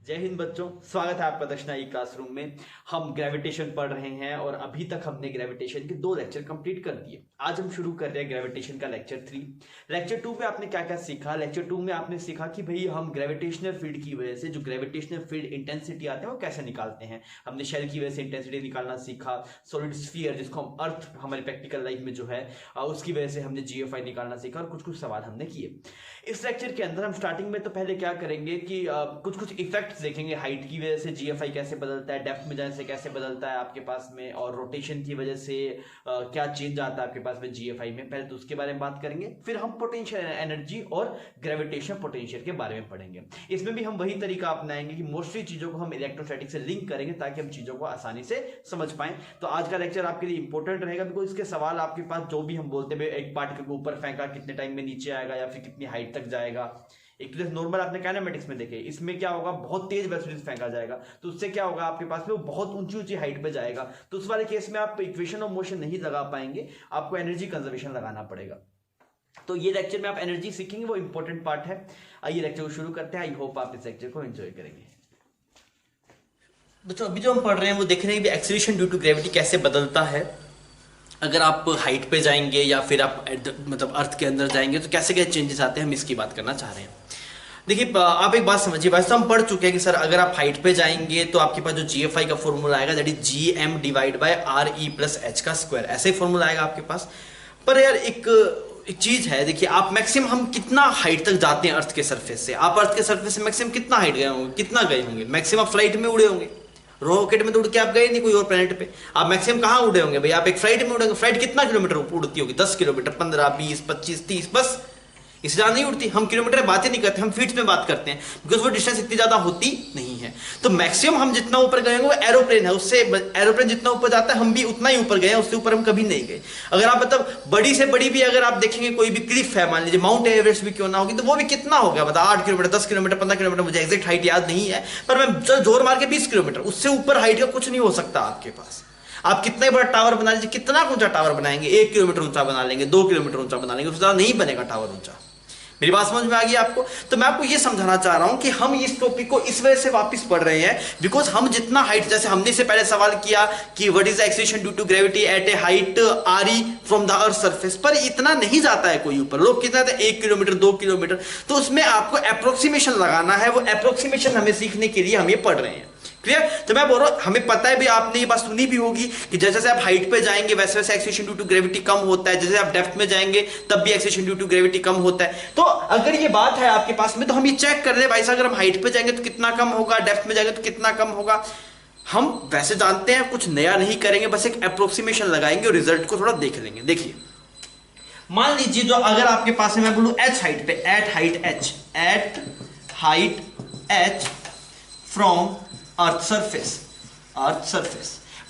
जय हिंद बच्चों, स्वागत है आपका दक्षिणा ई क्लासरूम में। हम ग्रेविटेशन पढ़ रहे हैं और अभी तक हमने ग्रेविटेशन के 2 लेक्चर कंप्लीट कर दिए। आज हम शुरू कर रहे हैं ग्रेविटेशन का लेक्चर 3। लेक्चर 2 में आपने क्या क्या सीखा? लेक्चर 2 में आपने सीखा कि भाई हम ग्रेविटेशनल फील्ड की वजह से जो ग्रेविटेशनल फील्ड इंटेंसिटी आते हैं वो कैसे निकालते हैं। हमने शेल की वजह से इंटेंसिटी निकालना सीखा। सॉलिड स्फीयर जिसको हम अर्थ हमारे प्रैक्टिकल लाइफ में जो है उसकी वजह से हमने GFI निकालना सीखा और कुछ कुछ सवाल हमने किए। इस लेक्चर के अंदर हम स्टार्टिंग में तो पहले क्या करेंगे कि कुछ कुछ इफेक्ट्स देखेंगे। हाइट की वजह से GFI कैसे बदलता है, डेप्थ में जाने से कैसे बदलता है आपके पास में, और रोटेशन की वजह से क्या चेंज आता है आपके पास में GFI में। पहले तो उसके बारे में बात करेंगे, फिर हम पोटेंशियल एनर्जी और ग्रेविटेशन पोटेंशियल के बारे में पढ़ेंगे। इसमें भी हम वही तरीका अपनाएंगे कि मोस्टली चीजों को हम इलेक्ट्रोस्टैटिक से लिंक करेंगे ताकि हम चीजों को आसानी से समझ पाएं। तो आज का लेक्चर आपके लिए इंपॉर्टेंट रहेगा, बिकॉज इसके सवाल आपके पास जो भी हम बोलते हैं एक पार्टिकल को ऊपर फेंका कितने टाइम में नीचे आएगा या फिर कितनी हाइट तक जाएगा। एक तो नॉर्मल आपने काइनेमेटिक्स में देखे, इसमें क्या होगा, बहुत तेज वेलोसिटी से फेंका जाएगा तो उससे क्या होगा आपके पास में वो बहुत ऊंची ऊंची हाइट पे जाएगा। तो उस वाले केस में आप इक्वेशन ऑफ मोशन नहीं लगा पाएंगे, आपको एनर्जी कंजर्वेशन लगाना पड़ेगा। तो ये लेक्चर में आप एनर्जी सीखेंगे, वो इंपॉर्टेंट पार्ट है। आइए लेक्चर को शुरू करते हैं। आई होप आप इस लेक्चर को एंजॉय करेंगे। बच्चों अभी जो हम पढ़ रहे हैं वो देख रहे हैं कि एक्सीलरेशन ड्यू टू ग्रेविटी कैसे बदलता है। अगर आप हाइट पे जाएंगे या फिर आप मतलब अर्थ के अंदर जाएंगे तो कैसे कैसे चेंजेस आते हैं, हम इसकी बात करना चाह रहे हैं। देखिए आप एक बात समझिए, वैसे हम पढ़ चुके हैं कि सर अगर आप हाइट पे जाएंगे तो आपके पास जो GFI का फॉर्मूला आएगा that is GM divide by RE plus H का स्क्वायर, ऐसे ही फॉर्मूला आएगा आपके पास। पर यार एक चीज है, देखिए आप मैक्सिमम हम कितना हाइट तक जाते हैं अर्थ के सरफेस से। आप अर्थ के सरफेस से मैक्सिमम कितना हाइट गए होंगे, कितना गए होंगे? मैक्सिमम फ्लाइट में उड़े होंगे, रॉकेट में तो उड़ के आप गए नहीं कोई और प्लेनेट पे। आप मैक्सिमम कहाँ उड़े होंगे भाई? आप एक फ्लाइट में उड़ेंगे। फ्लाइट कितना किलोमीटर उड़ती होगी? 10 किलोमीटर, 15, 20, 25, 30, बस इससे ज्यादा नहीं उड़ती। हम किलोमीटर में बात ही नहीं करते, हम फीट में बात करते हैं, बिकॉज वो डिस्टेंस इतनी ज्यादा होती नहीं है। तो मैक्सिमम हम जितना ऊपर गए होंगे वो एरोप्लेन है, उससे एरोप्लेन जितना ऊपर जाता है हम भी उतना ही ऊपर गए हैं, उससे ऊपर हम कभी नहीं गए। अगर आप मतलब बड़ी से बड़ी भी अगर आप देखेंगे कोई भी क्लिफ है, मान लीजिए माउंट एवरेस्ट भी क्यों ना होगी, तो वो भी कितना हो गया मतलब 8 किलोमीटर, 10 किलोमीटर, 15 किलोमीटर, मुझे एग्जैक्ट हाइट याद नहीं है, पर मैं जोर मार के 20 किलोमीटर, उससे ऊपर हाइट का कुछ नहीं हो सकता आपके पास। आप कितना बड़ा टावर बना लीजिए, कितना ऊंचा टावर बनाएंगे, 1 किलोमीटर ऊंचा बना लेंगे, 2 किलोमीटर ऊंचा बना लेंगे, उससे ज्यादा नहीं बनेगा टावर ऊंचा। मेरी बात समझ में आ गई आपको? तो मैं आपको ये समझाना चाह रहा हूं कि हम इस टॉपिक को इस वजह से वापस पढ़ रहे हैं बिकॉज हम जितना हाइट, जैसे हमने से पहले सवाल किया कि what is the acceleration due to gravity at a height RE from the earth surface, पर इतना नहीं जाता है कोई ऊपर। लोग कितना जाते हैं? 1 किलोमीटर, 2 किलोमीटर। तो उसमें आपको अप्रोक्सीमेशन लगाना है, वो अप्रोक्सीमेशन हमें सीखने के लिए हम ये पढ़ रहे हैं। क्लियर? तो मैं बोल रहा हूं, हमें पता है भी, आपने ये बात सुनी भी होगी कि जैसे जैसे आप हाइट पे जाएंगे वैसे वैसे एक्सीलरेशन ड्यू टू ग्रेविटी कम होता है, जैसे आप डेप्थ में जाएंगे तब भी एक्सीलरेशन ड्यू टू ग्रेविटी कम होता है। तो अगर ये बात है आपके पास में तो हम ये चेक कर ले भाई साहब, अगर हम हाइट पे जाएंगे तो कितना कम होगा, डेप्थ में जाएंगे तो कितना कम होगा। हम वैसे जानते हैं, कुछ नया नहीं करेंगे, बस एक अप्रोक्सीमेशन लगाएंगे और रिजल्ट को थोड़ा देख लेंगे। देखिए मान लीजिए जो अगर आपके पास है, मैं बोलूं H हाइट पे, at height H from earth surface,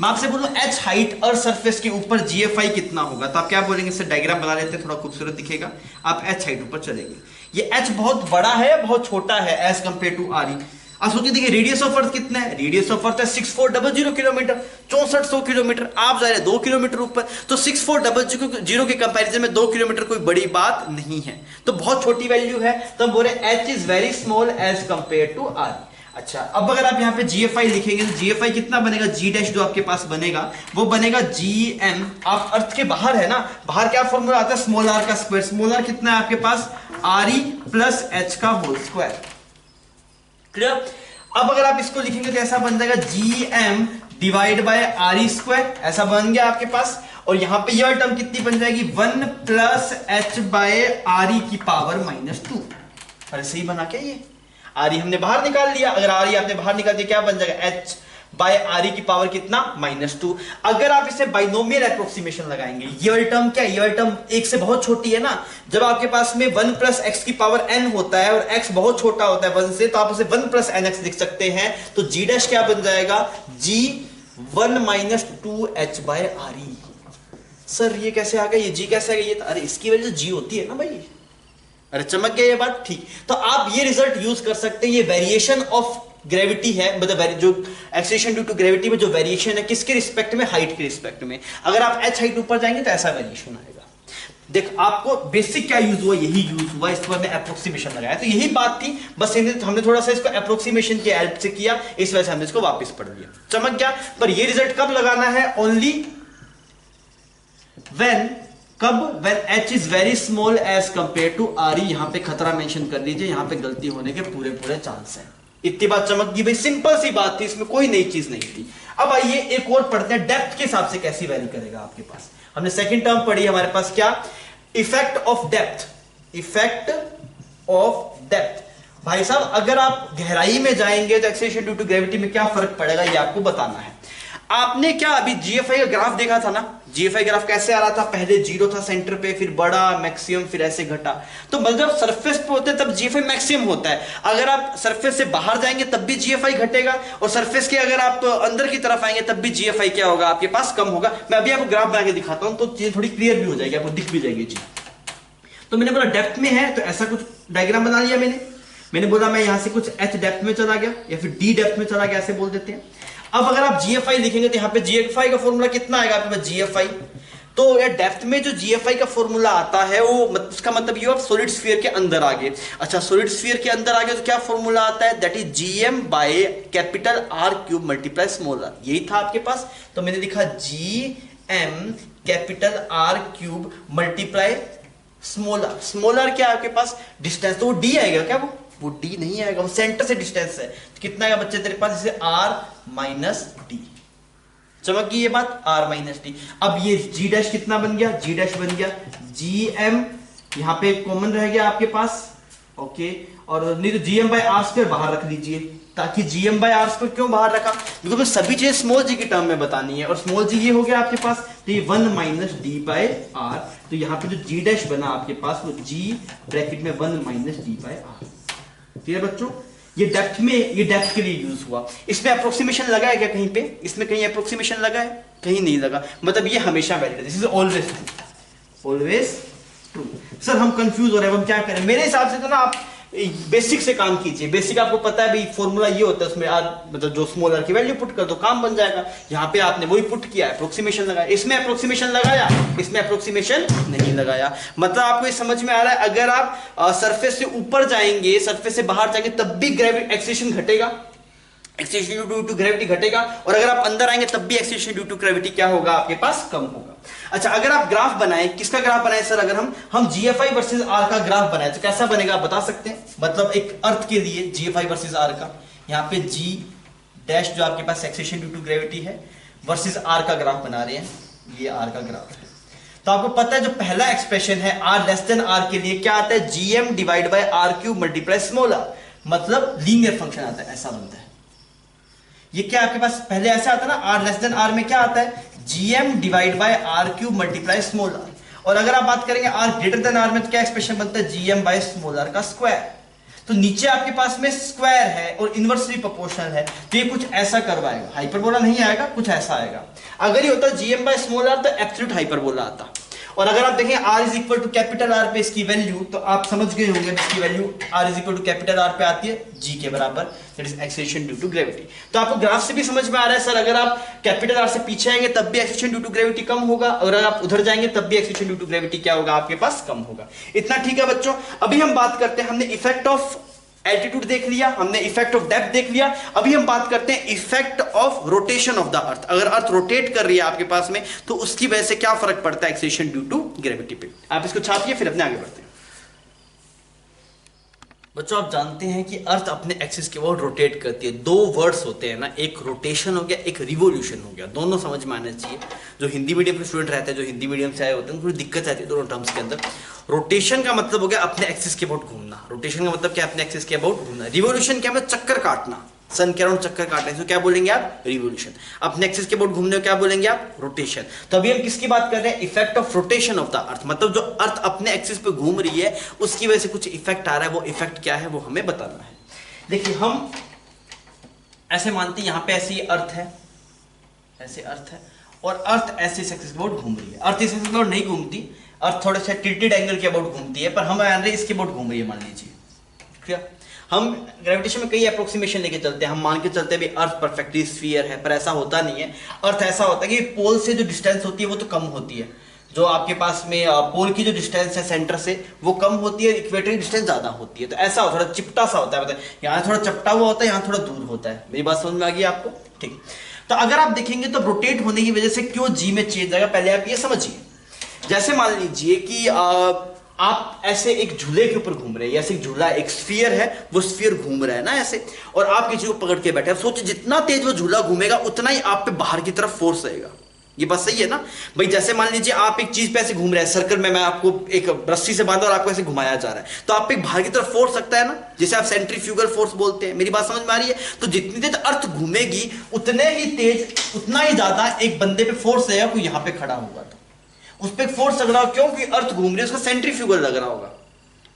मैं आपसे बोलूं H हाइट अर्थ सरफेस के ऊपर GFI कितना होगा, तो आप क्या बोलेंगे? इससे डायग्राम बना लेते हैं, थोड़ा खूबसूरत दिखेगा। आप H हाइट ऊपर चलेंगे, ये H बहुत बड़ा है बहुत छोटा है एज कंपेयर टू RE। अब सोचिए, देखिए रेडियस ऑफ अर्थ कितना है? रेडियस ऑफ अर्थ है 6400 किलोमीटर, 6400 किलोमीटर। आप जा रहे हैं 2 किलोमीटर ऊपर, तो 6400 के कंपैरिजन में 2 किलोमीटर कोई बड़ी बात नहीं है, तो बहुत छोटी वैल्यू है। तो हम बोले H is very small as compare to RE। अच्छा, अब अगर आप यहां पे GFI लिखेंगे तो GFI कितना बनेगा? G डैश जो आपके पास बनेगा वो बनेगा GM। आप अर्थ के बाहर है ना, बाहर क्या फॉर्मूला आता है? स्मॉल r का स्क्वायर। स्मॉल r कितना है आपके पास? RE प्लस H का होल स्क्वायर। क्लियर? अब अगर आप इसको लिखेंगे तो ऐसा बन जाएगा GM divide by RE square, ऐसा बन गया आपके पास। और यहां पे यह टर्म कितनी बन जाएगी? 1 प्लस H बाय RE की पावर -2। अरे सही बना क्या ये? RE हमने बाहर निकाल लिया, अगर RE आपने बाहर निकाल दिया क्या बन जाएगा? H बाय RE की पावर कितना? -2। अगर आप इसे बाइनोमियल एप्रोक्सीमेशन लगाएंगे, ये टर्म क्या है? ये टर्म 1 से बहुत छोटी है ना। जब आपके पास में 1 प्लस x की पावर n होता है और x बहुत छोटा होता है 1 से, तो आप उसे 1 प्लस nx लिख सकते हैं। तो G डैश क्या बन जाएगा? G 1 - 2h bye RE। Sir ये कैसे आ गया? ये G कैसे आ गया? ये अरे इसकी वजह से G होती है ना भाई। अरे चमक गया ये बात, ठीक। तो आप ये रिजल्ट यूज कर सकते हैं। ये वेरिएशन ऑफ ग्रेविटी है, मतलब जो एक्सीलरेशन ड्यू टू ग्रेविटी में जो वेरिएशन है किसके रिस्पेक्ट में? हाइट के रिस्पेक्ट में। अगर आप H हाइट ऊपर जाएंगे तो ऐसा वेरिएशन आएगा। देख आपको बेसिक क्या यूज हुआ, यही यूज हुआ, इस पर मैं अप्रोक्सीमेशन लगाया, तो यही बात थी, बस हमने थोड़ा सा इसको अप्रोक्सीमेशन की हेल्प से किया, इस वजह से हमने इसको वापस पढ़ लिया, चमक गया। पर ये रिजल्ट कब लगाना है, only when h is very small as compare to r। यहां पे खतरा मेंशन कर लीजिए, यहां पे गलती होने के पूरे पूरे चांस हैं। इतनी बात चमक गई भाई, सिंपल सी बात थी, इसमें कोई नई चीज नहीं थी। अब आइए एक और पढ़ते हैं, डेप्थ के हिसाब से कैसी वैरी करेगा आपके पास। हमने सेकंड टर्म पढ़ी, हमारे पास क्या, effect of depth. Effect of depth भाई साहब, अगर आप गहराई में जाएंगे तो एक्सेलरेशन ड्यू टू ग्रेविटी में क्या फर्क पड़ेगा, ये आपको बताना है। आपने क्या अभी जीएफआई का ग्राफ देखा था ना, जीएफआई ग्राफ कैसे आ रहा था, पहले जीरो था सेंटर पे, फिर बड़ा मैक्सिमम, फिर ऐसे घटा। तो मतलब जब सरफेस पे होते हैं तब जीएफआई मैक्सिमम होता है, अगर आप सरफेस से बाहर जाएंगे तब भी जीएफआई घटेगा, और सरफेस के अगर आप अंदर की तरफ आएंगे तब भी जीएफआई क्या होगा, आपके पास कम होगा। मैं अभी आपको ग्राफ बना के दिखाता हूं तो चीजें थोड़ी क्लियर भी हो जाएगी, आपको दिख भी जाएगी चीज। तो मैंने बोला डेप्थ में है तो ऐसा कुछ डायग्राम बना लिया मैंने बोला मैं यहां से कुछ h डेप्थ में चला गया या फिर d डेप्थ में चला गया, ऐसे बोल देते हैं। अब अगर आप GFI लिखेंगे तो यहाँ पे GFI का फॉर्मूला कितना आएगा आपके पास, GFI। तो यार डेप्थ में जो GFI का फॉर्मूला आता है वो उसका मतलब ये सॉलिड स्फीयर के अंदर आ गए। अच्छा सॉलिड स्फीयर के अंदर आ गए तो क्या फॉर्मूला आता है, that is GM by capital R cube multiply small r। यही था आपके पास, तो मैंने लिखा GM capital R cube multiply small r। Small r क्या है आपके पास, डिस्टेंस, तो वो d आएगा क्या, वो d नहीं आएगा, वो सेंटर से डिस्टेंस है। तो कितना आएगा बच्चे तेरे पास, इसे r माइनस डी। चमक गई ये बात, r माइनस डी। अब ये g डैश कितना बन गया, g डैश बन गया gm, यहां पे कॉमन रह गया आपके पास, ओके। और नहीं तो gm बाय r स्क्वायर बाहर रख लीजिए, ताकि gm बाय r स्क्वायर क्यों बाहर रखा, क्योंकि सभी चीजें स्मॉल जी की टर्म में बतानी है, और स्मॉल जी ये हो गया आपके पास, तो ये 1 माइनस डी बाय r। तो यहाँ पे जो g डैश बना आपके पास वो g ब्रैकेट में 1 माइनस डी बाय r। ठीक है बच्चों, ये डेप्थ में, ये डेप्थ के लिए यूज हुआ। इसमें अप्रोक्सीमेशन लगा है क्या कहीं पे, इसमें कहीं अप्रोक्सीमेशन लगा है, कहीं नहीं लगा, मतलब ये हमेशा वैलिड है, this is always true, always true. Sir हम कंफ्यूज हो रहे हैं, हम क्या करें, मेरे हिसाब से तो ना आप बेसिक से काम कीजिए। बेसिक आपको पता है भाई फॉर्मूला ये होता है, उसमें मतलब जो स्मॉल r की वैल्यू पुट कर दो काम बन जाएगा। यहाँ पे आपने वही पुट किया, अप्रोक्सीमेशन लगाया, इसमें अप्रोक्सीमेशन लगाया, इसमें अप्रोक्सीमेशन नहीं लगाया। मतलब आपको ये समझ में आ रहा है, अगर आप सरफेस से ऊपर जाएंगे, सरफेस से बाहर जाएंगे तब भी ग्रेविटी एक्सेलरेशन घटेगा, एक्सेलरेशन ड्यू टू ग्रेविटी घटेगा, और अगर आप अंदर आएंगे तब भी एक्सेलरेशन ड्यू टू ग्रेविटी क्या होगा आपके पास, कम होगा। अच्छा अगर आप ग्राफ बनाएं, किसका ग्राफ बनाएं सर, अगर हम GFI वर्सेस R का ग्राफ बनाएं तो कैसा बनेगा आप बता सकते हैं, मतलब एक अर्थ के लिए GFI वर्सेस R का, यहाँ पे G डैश जो आपके पास एक्सेलरेशन ड्यू टू ग्रेविटी है वर्सेस R का ग्राफ बना रहे हैं, ये R का ग्राफ है। तो आपको पता है जो पहला एक्सप्रेशन है R लेस देन R के लिए क्या आता है, GM divide by R cube multiply small r, मतलब लीनियर फंक्शन आता है, ऐसा बनता है। ये क्या आपके पास पहले ऐसा आता है ना, R लेस देन R में क्या आता है, GM divide by R cube multiply small r। और अगर आप बात करेंगे R ग्रेटर देन R में तो क्या एक्सप्रेशन बनता है, GM बाय स्मॉल r का स्क्वायर। तो नीचे आपके पास में स्क्वायर है और इनवर्सली प्रोपोर्शनल है, तो ये कुछ ऐसा करवाएगा, हाइपरबोला नहीं आएगा, कुछ ऐसा आएगा। अगर ये होता GM बाय स्मॉल r तो एब्सोल्यूट हाइपरबोला आता। और अगर आप देखें R is equal to capital R पे इसकी वैल्यू, तो आप समझ गए होंगे इसकी value R is equal to capital R पे आती है G के बराबर, that is acceleration due to gravity. तो आपको ग्राफ से भी समझ में आ रहा है सर, अगर आप कैपिटल R से पीछे आएंगे तब भी एक्सेलरेशन ड्यू टू ग्रेविटी कम होगा, और अगर आप उधर जाएंगे तब भी एक्सेलरेशन ड्यू टू ग्रेविटी क्या होगा आपके पास, कम होगा। इतना ठीक है बच्चों। अभी हम बात करते हैं, हमने इफेक्ट ऑफ एल्टीट्यूड देख लिया, हमने इफेक्ट ऑफ डेप्थ देख लिया, अभी हम बात करते हैं effect of rotation of the अर्थ। अगर अर्थ रोटेट कर रही है आपके पास में तो उसकी वजह से क्या फर्क पड़ता है एक्सेलरेशन ड्यू टू ग्रेविटी पे। आप इसको छापिए फिर अपने आगे बढ़ते हैं। बच्चों आप जानते हैं कि अर्थ अपने एक्सिस के बहुत रोटेट करती है। दो वर्ड्स होते हैं ना, एक रोटेशन हो गया, एक रिवोल्यूशन हो गया, दोनों समझ में आना चाहिए। जो हिंदी मीडियम के स्टूडेंट रहते हैं, जो हिंदी मीडियम से आए होते हैं, थोड़ी दिक्कत आती है दोनों टर्म्स के अंदर। रोटेशन का मतलब हो गया अपने एक्सिस के अबाउट घूमना, रोटेशन का मतलब क्या, अपने एक्सिस के अबाउट घूमना। रिवोल्यूशन क्या मतलब चक्कर काटना, सन के अराउंड चक्कर काटने से क्या बोलेंगे आप, रिवोल्यूशन। अपने एक्सिस के अबाउट घूमने को क्या बोलेंगे आप, रोटेशन। तो अभी हम किसकी बात कर रहे हैं, effect of rotation of the अर्थ, मतलब जो अर्थ अपने एक्सिस पे घूम रही है उसकी वजह से कुछ इफेक्ट आ रहा है, वो इफेक्ट क्या है वो हमें बताना है। देखिए हम ऐसे मानते हैं यहाँ पे ऐसी अर्थ है, ऐसे अर्थ है, और अर्थ ऐसे इस एक्सिस के अबाउट घूम रही है। अर्थ इस एक्सिस के अबाउट नहीं घूमती, अर्थ थोड़े से टिल्टेड एंगल के अबाउट घूमती है, पर हम मान रहे इसके अबाउट घूम रही है, मान लीजिए। क्या हम ग्रेविटेशन में कई अप्रोक्सीमेशन लेके चलते हैं, हम मान के चलते हैं भी अर्थ परफेक्टली स्फीयर है, पर ऐसा होता नहीं है। अर्थ ऐसा होता है कि पोल से जो डिस्टेंस होती है वो तो कम होती है, जो आपके पास में पोल की जो डिस्टेंस है सेंटर से वो कम होती है, इक्वेटर की डिस्टेंस ज्यादा होती है। तो ऐसा हो, थोड़ा चिपटा सा होता है, मतलब यहाँ थोड़ा चपटा हुआ होता है, यहाँ थोड़ा दूर होता है। मेरी बात समझ में आ गई आपको? ठीक। तो अगर आप देखेंगे तो रोटेट होने की वजह से क्यों जी में चेंज आएगा, पहले आप ये समझिए। जैसे मान लीजिए कि आप ऐसे एक झूले के ऊपर घूम रहे हैं, ऐसे एक झूला, एक स्फीयर है, वो स्फीयर घूम रहा है ना ऐसे, और आप किसी को पकड़ के बैठे। अब सोचिए जितना तेज वो झूला घूमेगा उतना ही आप पे बाहर की तरफ फोर्स आएगा। ये बात सही है ना भाई? जैसे मान लीजिए आप एक चीज पे ऐसे घूम रहे हैं सर्कल में, मैं आपको एक रस्सी से बांधा और आपको ऐसे घुमाया जा रहा है, तो आप पे एक बाहर की तरफ फोर्स सकता है ना, जिसे आप सेंट्रीफ्यूगल फोर्स बोलते हैं। मेरी बात समझ में आ रही है? तो जितनी तेज अर्थ घूमेगी उतने ही तेज, उतना ही ज्यादा एक बंदे पे फोर्स आएगा, कोई यहां पे खड़ा होगा तो उस पर फोर्स लग रहा हो, क्योंकि अर्थ घूम रही है, उसका सेंट्रीफ्यूगल लग रहा होगा।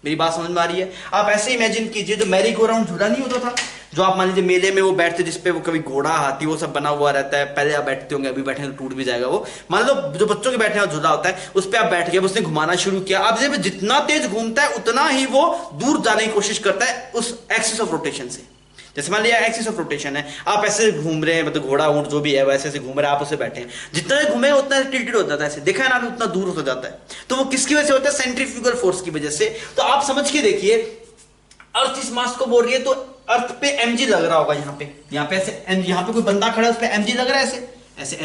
मेरी बात समझ में आ रही है? आप ऐसे इमेजिन कीजिए, जो मैरी गो राउंड झूला नहीं होता था, जो आप मान लीजिए मेले में वो बैठते, जिसपे वो कभी घोड़ा, हाथी, वो सब बना हुआ रहता है। पहले आप बैठते होंगे, अभी बैठे तो टूट भी जाएगा वो। मान लो जो बच्चों के बैठने वाला झूला होता है, उस पर आप बैठ गए, उसने घुमाना शुरू किया। आप जब जितना तेज घूमता है उतना ही वो दूर जाने की कोशिश करता है उस एक्सिस ऑफ रोटेशन से। जैसे मान लिया एक्सिस ऑफ रोटेशन है, आप ऐसे घूम रहे हैं, मतलब घोड़ा ऊंट जो भी है वैसे ऐसे घूम रहे हैं, आप उसे बैठे हैं, जितना घूमेगा उतना टिल्टेड हो जाता है, ऐसे देखा है ना, उतना दूर हो जाता है। तो वो किसकी वजह से होता है? सेंट्रीफ्यूगल फोर्स की वजह से। तो आप समझ के देखिए, अर्थ इस मास को बोल रही है, तो अर्थ पे mg लग रहा होगा, यहाँ पे ऐसे mg, यहाँ पे कोई बंदा खड़ा है, उस पे mg लग रहा है, ऐसे ऐसे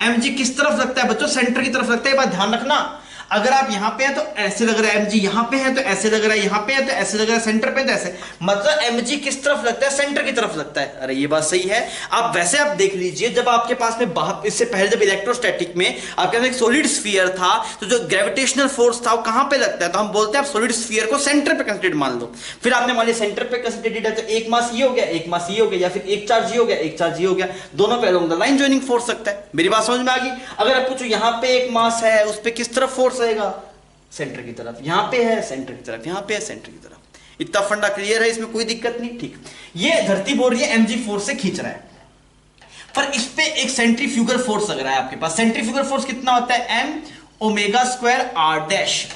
mg किस तरफ लगता है बच्चों? सेंटर की तरफ लगता है। ये बात ध्यान रखना। अगर आप यहाँ पे हैं तो ऐसे लग रहा है mg, यहाँ पे है तो ऐसे लग रहा है, यहाँ पे है तो ऐसे लग रहा है, सेंटर पे तो ऐसे, मतलब mg किस तरफ लगता है? सेंटर की तरफ लगता है। अरे ये बात सही है। आप वैसे आप देख लीजिए, जब आपके पास में इससे पहले जब इलेक्ट्रोस्टैटिक में आपके पास एक सॉलिड स्फीयर था, तो जो ग्रेविटेशनल फोर्स था वो कहां पे लगता है? तो हम बोलते हैं आप सॉलिड स्फीयर को सेंटर पे कंसीडर मान लो। फिर आपने मान लिया सेंटर पे कंसीडर है, तो एक मास ये हो गया, एक मास ये हो गया, या फिर एक चार्ज ये हो गया, एक चार्ज ये हो गया, दोनों पे along the line joining force लगता है। मेरी बात समझ में आ गई? अगर आप पूछो यहाँ पे एक मास है, उस पे किस तरफ फोर्स आएगा? सेंटर की तरफ। यहां पे है सेंटर की तरफ, यहां पे है सेंटर की तरफ। इतना फंडा क्लियर है, इसमें कोई दिक्कत नहीं। ठीक, ये धरती बोल रही है mg फोर्स से खींच रहा है, पर इस पे एक सेंट्रीफ्यूगल फोर्स लग रहा है आपके पास। सेंट्रीफ्यूगल फोर्स कितना होता है? m omega square r dash.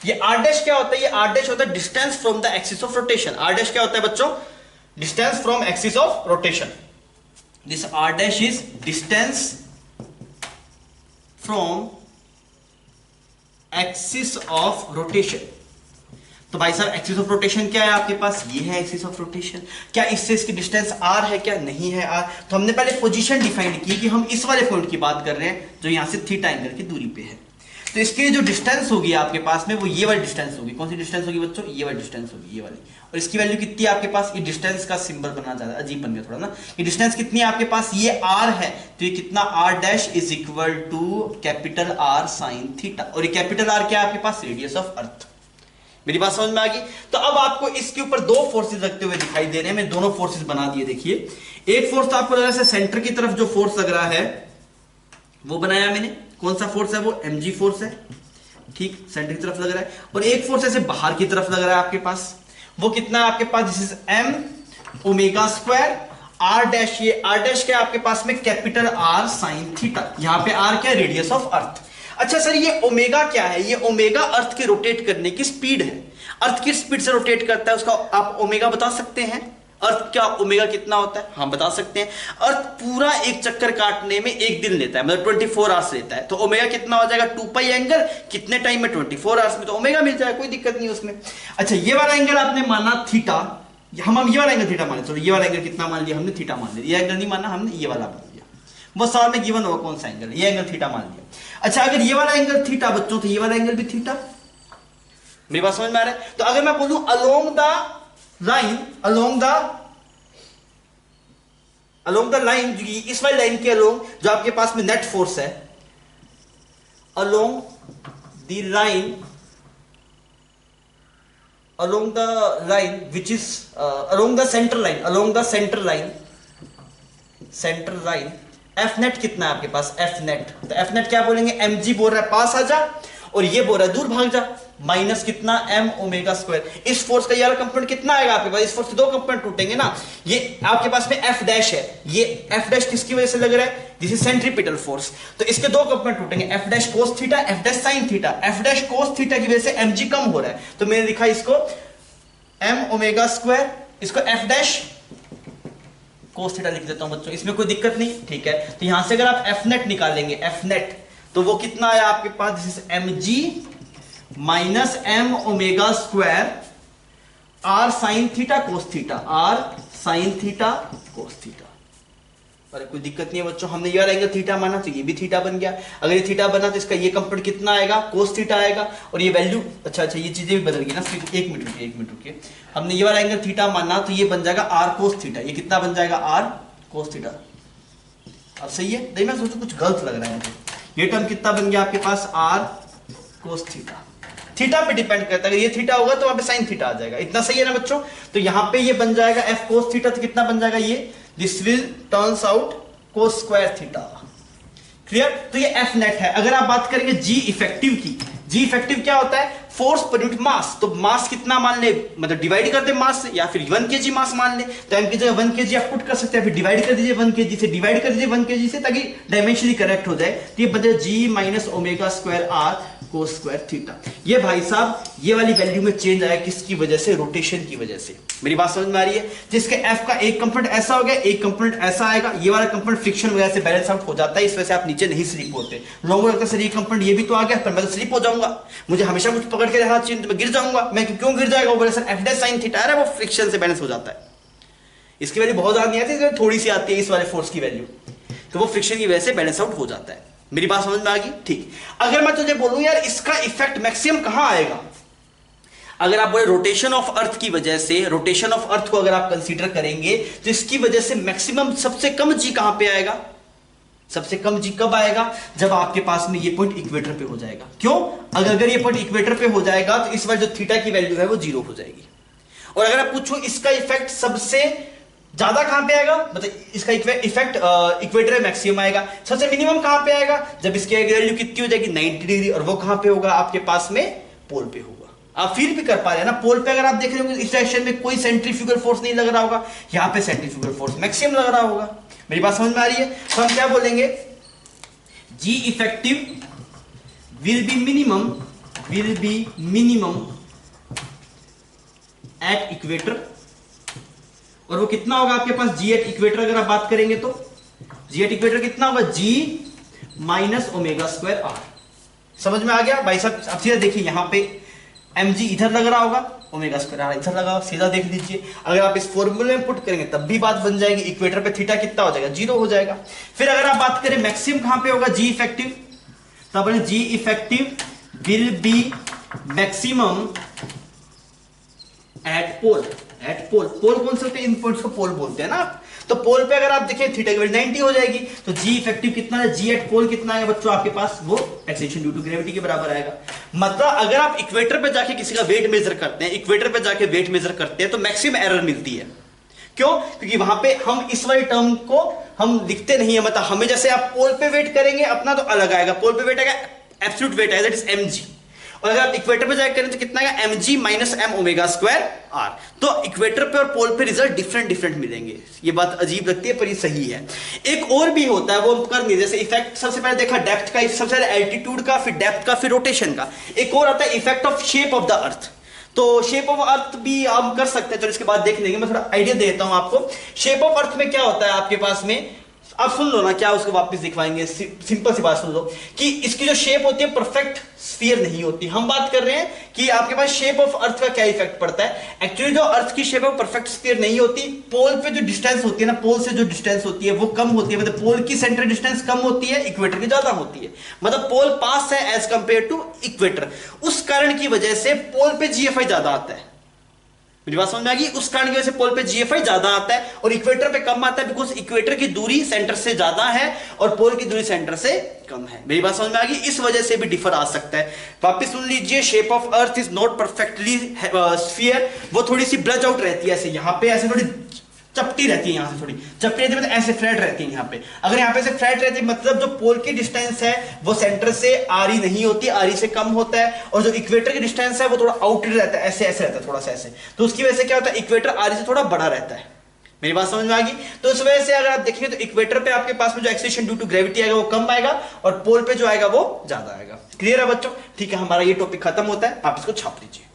ये r डैश क्या होता है? ये r डैश होता है distance from the axis of rotation. r dash क्या होता है बच्चों? Distance from axis of rotation. This r dash is distance from axis of rotation. तो भाई साहब एक्सिस ऑफ रोटेशन क्या है आपके पास? ये है एक्सिस ऑफ रोटेशन। क्या इससे इसकी डिस्टेंस r है? क्या नहीं है r? तो हमने पहले पोजीशन डिफाइन की कि हम इस वाले पॉइंट की बात कर रहे हैं जो यहां से थीटा एंगल की दूरी पे है। तो इसके जो डिस्टेंस होगी आपके पास में, वो ये वाली डिस्टेंस होगी। कौन सी डिस्टेंस होगी बच्चों? ये वाली डिस्टेंस होगी, ये वाली। और इसकी वैल्यू कितनी है आपके पास? ये डिस्टेंस का सिंबल बना ज्यादा अजीब बन गया थोड़ा ना। ये डिस्टेंस कितनी है आपके पास? ये r है, तो ये कितना? r dash is equal to capital R sine theta. और ये कैपिटल R क्या है आपके पास? रेडियस ऑफ अर्थ। मेरी बात समझ में आ गई? तो अब आपको इसके ऊपर दो फोर्सेस लगते हुए दिखाई दे रहे हैं। मैं दोनों फोर्सेस बना दिए। देखिए, एक फोर्स तो आपको लग रहा है सेंटर की तरफ जो फोर्स लग रहा है वो बनाया मैंने। कौन सा फोर्स है वो? mg फोर्स है। ठीक, सेंटर की तरफ लग रहा है। और एक फोर्स ऐसे बाहर की तरफ लग रहा है आपके पास, वो कितना है आपके पास? This is m omega square r dash. ये r डैश क्या है आपके पास में? Capital R sine theta. यहां पे r क्या है? Radius of earth. अच्छा सर, ये ओमेगा क्या है? ये ओमेगा अर्थ के रोटेट करने की स्पीड है। अर्थ की स्पीड से रोटेट करता है, उसका आप ओमेगा बता सकते हैं? अर्थ क्या ओमेगा कितना होता है? हम बता सकते हैं। अर्थ पूरा एक चक्कर काटने में एक दिन लेता है, मतलब 24 आवर्स लेता है। तो ओमेगा कितना हो जाएगा? 2 पाई एंगल कितने टाइम में? 24 आवर्स में। तो ओमेगा मिल जाएगा, कोई दिक्कत नहीं उसमें। अच्छा, ये वाला एंगल आपने माना थीटा, हम ये वाला एंगल थीटा माने। चलो, ये वाला एंगल कितना मान लिया हमने? थीटा मान लिया। ये एंगल नहीं माना हमने, ये वाला मान लिया। वो सवाल में गिवन होगा कौन सा एंगल, ये एंगल थीटा मान लिया। अच्छा, अगर ये वाला एंगल थीटा बच्चों, तो ये वाला एंगल भी थीटा। मेरी बात समझ में आ रहा है? तो अगर मैं बोलूं along the line, along the line, इस वाली लाइन के अलोंग जो आपके पास में नेट फोर्स है, along the line, along the line which is along the center line f net कितना है आपके पास? f net। तो f net क्या बोलेंगे? mg बोल रहा है पास आ जा, और ये बोल रहा है दूर भाग जा, माइनस कितना? m omega square. इस फोर्स का ये वाला कंपोनेंट कितना आएगा आपके पास? इस फोर्स के दो कंपोनेंट टूटेंगे ना। ये आपके पास में f डैश है, ये f डैश किसकी वजह से लग रहा है? This is centripetal force. तो इसके दो कंपोनेंट टूटेंगे, f dash cos theta, f dash sine theta. f dash cos theta की वजह से mg कम हो रहा है, तो मैंने लिखा इसको m ओमेगा स्क्वायर, इसको f डैश कोस थीटा लिख देता हूं बच्चों, इसमें कोई दिक्कत नहीं। ठीक है, तो यहां से अगर आप f नेट निकालेंगे, f नेट, तो वो कितना आया आपके पास, this is M G minus M omega square R sine theta cos theta, R sine theta cos theta. अरे कोई दिक्कत नहीं है बच्चों, हमने ये वाला एंगल थीटा माना तो ये भी थीटा बन गया। अगर ये थीटा बना तो इसका ये कंपोनेंट कितना आएगा, कोस थीटा आएगा। और ये वैल्यू अच्छा ये चीजें भी बदल गई ना, सिर्फ एक मिनट रुकिए। हमने ये वाला एंगल थीटा माना तो ये बन जाएगा आर कोस थीटा। ये कितना बन जाएगा, आर कोस थीटा। अब सही है, नहीं मैं सोचू कुछ गलत लग रहा है मुझे। ये टर्म कितना बन गया आपके पास, आर कोस थीटा। थीटा पे डिपेंड करता है, अगर ये थीटा होगा तो वहां पे साइन थीटा आ जाएगा। इतना सही है ना बच्चों। तो यहां पे ये बन जाएगा एफ कोस थीटा, तो कितना बन जाएगा ये, this will turns out cos square theta. Clear. तो ये एफ नेट है। अगर आप बात करेंगे जी इफेक्टिव की, जी इफेक्टिव क्या होता है, फोर्स पर यूनिट मास। तो मास कितना मान ले, मतलब डिवाइड कर दे मास से, या फिर 1 kg मास मान ले तो एम की जगह 1 kg आप पुट कर सकते हैं, फिर डिवाइड कर दीजिए 1 kg से, डिवाइड कर दीजिए 1 kg से, ताकि डायमेंशनली करेक्ट हो जाए। तो ये बन जाए G minus omega square R cos square theta. ये भाई साहब ये वाली वैल्यू में चेंज आया किसकी वजह से, रोटेशन की वजह से। मेरी बात समझ में आ रही है। जिसके एफ का एक कंपोनेंट ऐसा हो गया, एक कंपोनेंट ऐसा आएगा, ये वाला कंपोनेंट फ्रिक्शन वजह से बैलेंस आउट हो जाता है, इस वजह से आप नीचे नहीं स्लिप होते। लोगों को लगता है सर ये कंपोनेंट ये भी तो आ गया, पर मैं तो स्लिप हो जाऊंगा, मुझे हमेशा कुछ पकड़ के रखना चाहिए, तो मैं गिर जाऊंगा। मैं क्यों गिर जाएगा, वो बोले sir F dash sine theta है, वो फ्रिक्शन से बैलेंस हो जाता है। इसकी वैल्यू बहुत ज्यादा नहीं आती, इसमें थोड़ी सी आती है इस वाले फोर्स की वैल्यू, तो वो फ्रिक्शन की वजह से बैलेंस आउट हो जाता है। मेरी बात समझ में आ गई। ठीक। अगर मैं तुझे बोलूं यार इसका इफेक्ट मैक्सिमम कहां आएगा, अगर आप बोले रोटेशन ऑफ अर्थ की वजह से, रोटेशन ऑफ अर्थ को अगर आप कंसीडर करेंगे तो इसकी वजह से मैक्सिमम सबसे कम जी कहां पे आएगा, सबसे कम जी कब आएगा, जब आपके पास में ये पॉइंट इक्वेटर पे हो जाएगा। क्यों, अगर ये पॉइंट इक्वेटर पे हो जाएगा तो इस बार जो थीटा की वैल्यू है वो 0 हो जाएगी। और अगर आप पूछो इसका इफेक्ट सबसे ज्यादा कहां पे आएगा, मतलब इसका इफेक्ट इक्वेटर मैक्सिमम आएगा। सबसे मिनिमम कहां पे आएगा, जब इसकी वैल्यू कितनी हो जाएगी 90 डिग्री, और वो कहां पे होगा आपके पास में पोल पे होगा। आप फील भी कर पा रहे हैं ना, पोल पे अगर आप देख रहे होंगे इस डायरेक्शन में कोई सेंट्रीफ्यूगल फोर्स नहीं लग रहा होगा, यहां पे सेंट्रीफ्यूगल फोर्स मैक्सिमम लग रहा होगा। मेरी बात समझ में आ रही है। तो हम क्या बोलेंगे, G effective will be minimum at equator, और वो कितना होगा आपके पास जी एट इक्वेटर। अगर आप बात करेंगे तो जी एट इक्वेटर कितना होगा, जी माइनस ओमेगा स्क्वायर आर। समझ में आ गया भाई साहब। अब सीधा देखिए यहां पे एम जी इधर लग रहा होगा, ओमेगा स्क्वायर आर इधर लगा, सीधा देख लीजिए। अगर आप इस फॉर्मूले में पुट करेंगे तब भी बात बन जाएगी। इक्वेटर पे थीटा कितना हो जाएगा, 0 हो जाएगा। फिर अगर आप बात करें मैक्सिमम कहां पे होगा, जी इफेक्टिव, तब G effective will be maximum at pole. At pole, pole कौन से होते हैं, इन पॉइंट्स को पोल बोलते हैं ना। तो पोल पे अगर आप देखें थीटा की वैल्यू 90 हो जाएगी, तो जी इफेक्टिव कितना है, जी एट पोल कितना है बच्चों आपके पास, वो एक्सेलरेशन ड्यू टू ग्रेविटी के बराबर आएगा। मतलब अगर आप इक्वेटर पे जाके किसी का वेट मेजर करते हैं, इक्वेटर पे जाके वेट मेजर करते हैं, तो मैक्सिमम एरर मिलती है। क्यों, क्योंकि वहां पे हम इस वाली टर्म को हम लिखते नहीं है। मतलब हमें जैसे आप पोल पे वेट करेंगे अपना तो अलग आएगा, पोल पे वेट आएगा एब्सोल्यूट वेट आएगा, दैट इज एम जी। और अगर आप इक्वेटर पे जाकर करें तो कितना आएगा, M G minus M omega square R. तो इक्वेटर पे और पोल पे रिजल्ट डिफरेंट मिलेंगे। ये बात अजीब लगती है पर ये सही है। एक और भी होता है वो हम कर नहीं, जैसे इफेक्ट सबसे पहले देखा डेप्थ का, सबसे पहले एल्टीट्यूड का, फिर डेप्थ का, फिर रोटेशन का। एक और आता है effect of shape of the अर्थ। तो शेप ऑफ अर्थ भी हम कर सकते हैं, तो इसके बाद देख लेंगे। मैं थोड़ा आइडिया देता हूं आपको। शेप ऑफ अर्थ में क्या होता है आपके पास में, आप सुन लो ना, क्या उसको वापस दिखवाएंगे। सिंपल सी बात सुन लो कि इसकी जो शेप होती है परफेक्ट स्फीयर नहीं होती। हम बात कर रहे हैं कि आपके पास शेप ऑफ अर्थ का क्या इफेक्ट पड़ता है। एक्चुअली जो अर्थ की शेप है परफेक्ट स्फीयर नहीं होती। पोल पे जो डिस्टेंस होती है ना, पोल से जो डिस्टेंस होती है वो कम होती है। मतलब पोल की सेंट्रल डिस्टेंस कम होती है, इक्वेटर की ज्यादा होती है। मतलब पोल पास है एज कंपेयर टू इक्वेटर। उस कारण की वजह से पोल पे जीएफआई ज्यादा आता है। मेरी बात समझ में आ गई। उस कारण की वजह से पोल पे जीएफआई ज्यादा आता है और इक्वेटर पे कम आता है, बिकॉज इक्वेटर की दूरी सेंटर से ज्यादा है और पोल की दूरी सेंटर से कम है। मेरी बात समझ में आ गई। इस वजह से भी डिफर आ सकता है। वापिस सुन लीजिए, shape of earth is not perfectly sphere. वो थोड़ी सी ब्लज आउट रहती है, ऐसे यहाँ पे ऐसे थोड़ी चपटी रहती है, यहां से थोड़ी चपटी रहती है, मतलब ऐसे फ्लैट रहती है यहाँ पे। अगर यहाँ पे से फ्लैट रहती है मतलब जो पोल की डिस्टेंस है वो सेंटर से आरी नहीं होती, आरी से कम होता है। और जो इक्वेटर की डिस्टेंस है वो थोड़ा आउटेड रहता है, ऐसे ऐसे रहता है, थोड़ा सा ऐसे। तो उसकी वजह से क्या होता है, इक्वेटर आरी से थोड़ा बड़ा रहता है। मेरी बात समझ में आ गई। तो इस वजह से अगर आप देखेंगे तो इक्वेटर पे आपके पास में जो एक्सेलरेशन ड्यू टू ग्रेविटी आएगा वो कम आएगा और पोल पे जो आएगा वो ज्यादा आएगा। क्लियर है बच्चों? ठीक है, हमारा ये टॉपिक खत्म होता है, आप इसको छाप लीजिए।